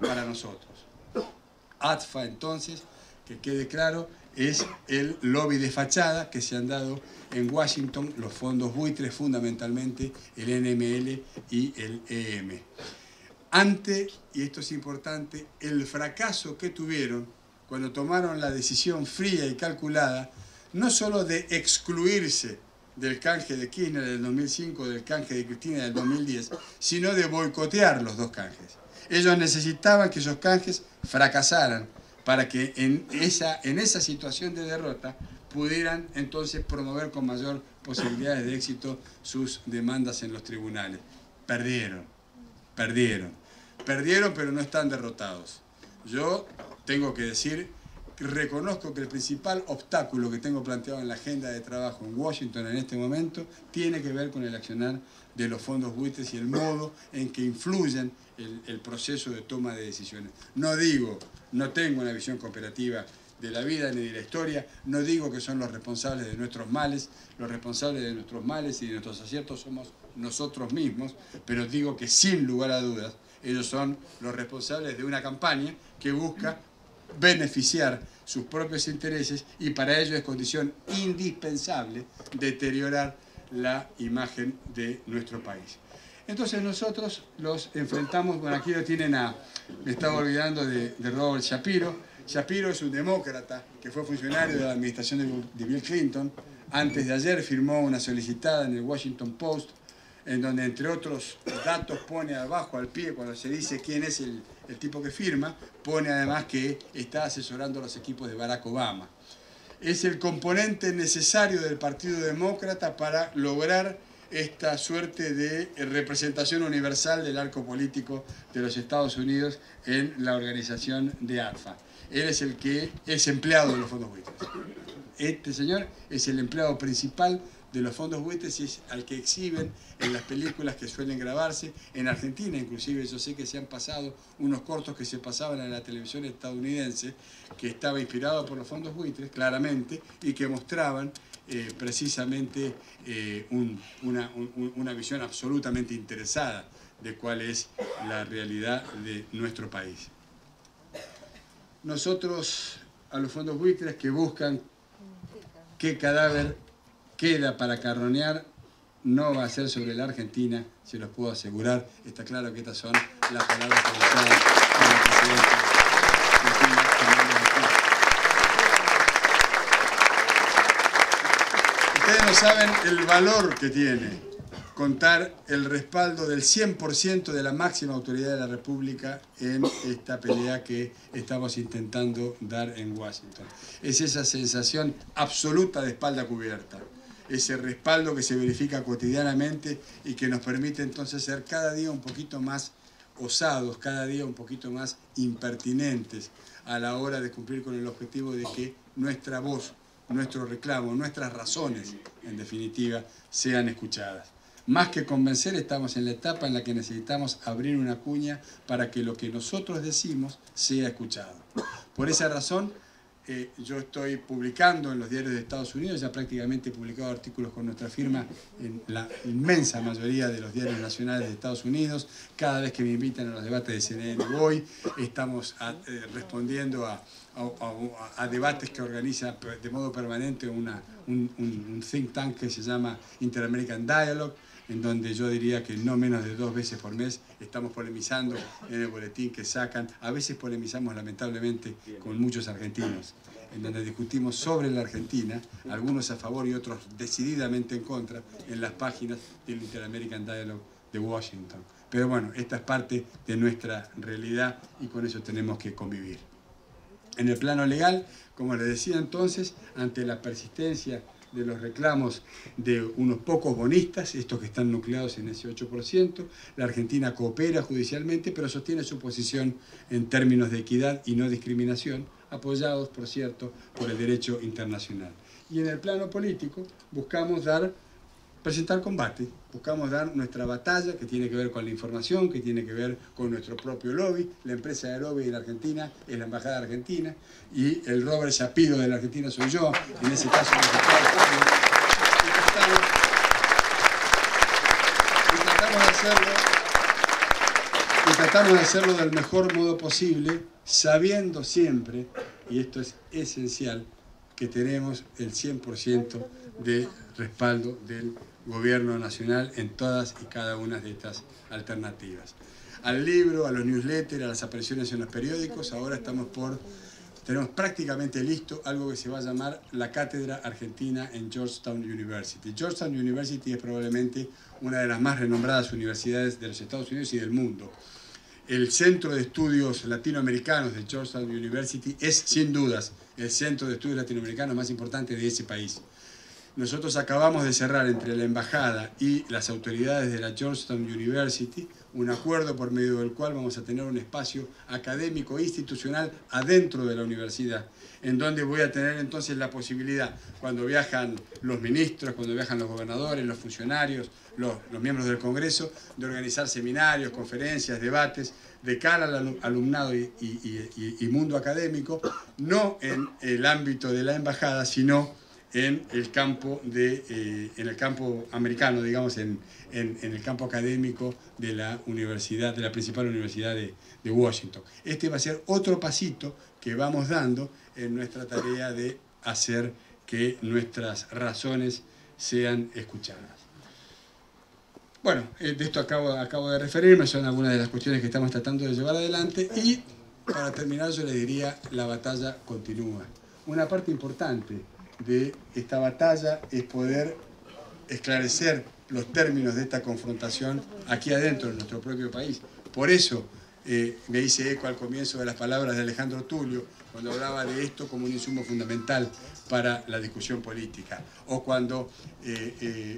para nosotros. ATFA, entonces, que quede claro, es el lobby de fachada que se han dado en Washington los fondos buitres, fundamentalmente el NML y el EM. Ante, y esto es importante, el fracaso que tuvieron cuando tomaron la decisión fría y calculada, no solo de excluirse del canje de Kirchner del 2005, del canje de Cristina del 2010, sino de boicotear los dos canjes. Ellos necesitaban que esos canjes fracasaran para que en esa situación de derrota pudieran entonces promover con mayor posibilidades de éxito sus demandas en los tribunales. Perdieron, pero no están derrotados. Yo tengo que decir, reconozco que el principal obstáculo que tengo planteado en la agenda de trabajo en Washington en este momento tiene que ver con el accionar de los fondos buitres y el modo en que influyen el proceso de toma de decisiones. No tengo una visión cooperativa de la vida ni de la historia, no digo que son los responsables de nuestros males, los responsables de nuestros males y de nuestros aciertos somos nosotros mismos, pero digo que sin lugar a dudas ellos son los responsables de una campaña que busca beneficiar sus propios intereses y para ello es condición indispensable deteriorar la imagen de nuestro país. Entonces nosotros los enfrentamos, bueno, aquí lo tienen me estaba olvidando de Robert Shapiro. Shapiro es un demócrata que fue funcionario de la administración de Bill Clinton. Antes de ayer firmó una solicitada en el Washington Post, en donde entre otros datos pone abajo al pie, cuando se dice quién es el tipo que firma, pone además que está asesorando a los equipos de Barack Obama. Es el componente necesario del Partido Demócrata para lograr esta suerte de representación universal del arco político de los Estados Unidos en la organización de ALFA. Él es el que es empleado de los fondos buitres. Este señor es el empleado principal de los fondos buitres y es al que exhiben en las películas que suelen grabarse. En Argentina, inclusive, yo sé que se han pasado unos cortos que se pasaban en la televisión estadounidense, que estaba inspirado por los fondos buitres, claramente, y que mostraban precisamente una visión absolutamente interesada de cuál es la realidad de nuestro país. Nosotros, a los fondos buitres que buscan qué cadáver queda para carroñar, no va a ser sobre la Argentina, se los puedo asegurar. Está claro que estas son las palabras pronunciadas por el presidente Ustedes no saben el valor que tiene contar el respaldo del 100% de la máxima autoridad de la República en esta pelea que estamos intentando dar en Washington. Es esa sensación absoluta de espalda cubierta, ese respaldo que se verifica cotidianamente y que nos permite entonces ser cada día un poquito más osados, cada día un poquito más impertinentes a la hora de cumplir con el objetivo de que nuestra voz, nuestro reclamo, nuestras razones, en definitiva, sean escuchadas. Más que convencer, estamos en la etapa en la que necesitamos abrir una cuña para que lo que nosotros decimos sea escuchado. Por esa razón, yo estoy publicando en los diarios de Estados Unidos, ya prácticamente he publicado artículos con nuestra firma en la inmensa mayoría de los diarios nacionales de Estados Unidos. Cada vez que me invitan a los debates de CNN voy, estamos respondiendo a debates que organiza de modo permanente un think tank que se llama Inter-American Dialogue, en donde yo diría que no menos de 2 veces por mes estamos polemizando en el boletín que sacan. A veces polemizamos lamentablemente con muchos argentinos, en donde discutimos sobre la Argentina, algunos a favor y otros decididamente en contra, en las páginas del Inter-American Dialogue de Washington. Pero bueno, esta es parte de nuestra realidad y con eso tenemos que convivir. En el plano legal, como les decía entonces, ante la persistencia de los reclamos de unos pocos bonistas, estos que están nucleados en ese 8%, la Argentina coopera judicialmente, pero sostiene su posición en términos de equidad y no discriminación, apoyados, por cierto, por el derecho internacional. Y en el plano político buscamos presentar combate, buscamos dar nuestra batalla que tiene que ver con la información, que tiene que ver con nuestro propio lobby. La empresa de lobby de la Argentina es la Embajada Argentina y el Robert Shapiro de la Argentina soy yo, en ese caso los Estados Unidos. Y tratamos de hacerlo del mejor modo posible, sabiendo siempre, y esto es esencial, que tenemos el 100% de respaldo del Gobierno Nacional en todas y cada una de estas alternativas. Al libro, a los newsletters, a las apariciones en los periódicos, ahora tenemos prácticamente listo algo que se va a llamar la Cátedra Argentina en Georgetown University. Georgetown University es probablemente una de las más renombradas universidades de los Estados Unidos y del mundo. el Centro de Estudios Latinoamericanos de Georgetown University es, sin dudas, el centro de estudios latinoamericanos más importante de ese país. Nosotros acabamos de cerrar entre la embajada y las autoridades de la Georgetown University un acuerdo por medio del cual vamos a tener un espacio académico e institucional adentro de la universidad, en donde voy a tener entonces la posibilidad, cuando viajan los ministros, cuando viajan los gobernadores, los funcionarios, los miembros del Congreso, de organizar seminarios, conferencias, debates, de cara al alumnado y mundo académico, no en el ámbito de la embajada, sino en el campo americano, digamos, en el campo académico de la universidad, de la principal universidad de Washington. Este va a ser otro pasito que vamos dando en nuestra tarea de hacer que nuestras razones sean escuchadas. Bueno, de esto acabo de referirme, son algunas de las cuestiones que estamos tratando de llevar adelante, y para terminar yo les diría, la batalla continúa. Una parte importante de esta batalla es poder esclarecer los términos de esta confrontación aquí adentro de nuestro propio país. Por eso me hice eco al comienzo de las palabras de Alejandro Tulio, cuando hablaba de esto como un insumo fundamental para la discusión política, o cuando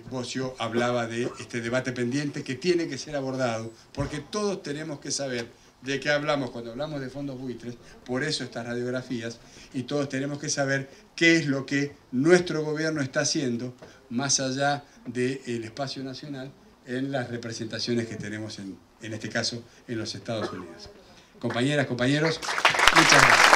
Bosio hablaba de este debate pendiente que tiene que ser abordado, porque todos tenemos que saber de qué hablamos cuando hablamos de fondos buitres, por eso estas radiografías, y todos tenemos que saber qué es lo que nuestro gobierno está haciendo más allá del espacio nacional en las representaciones que tenemos en este caso en los Estados Unidos. Compañeras, compañeros, muchas gracias.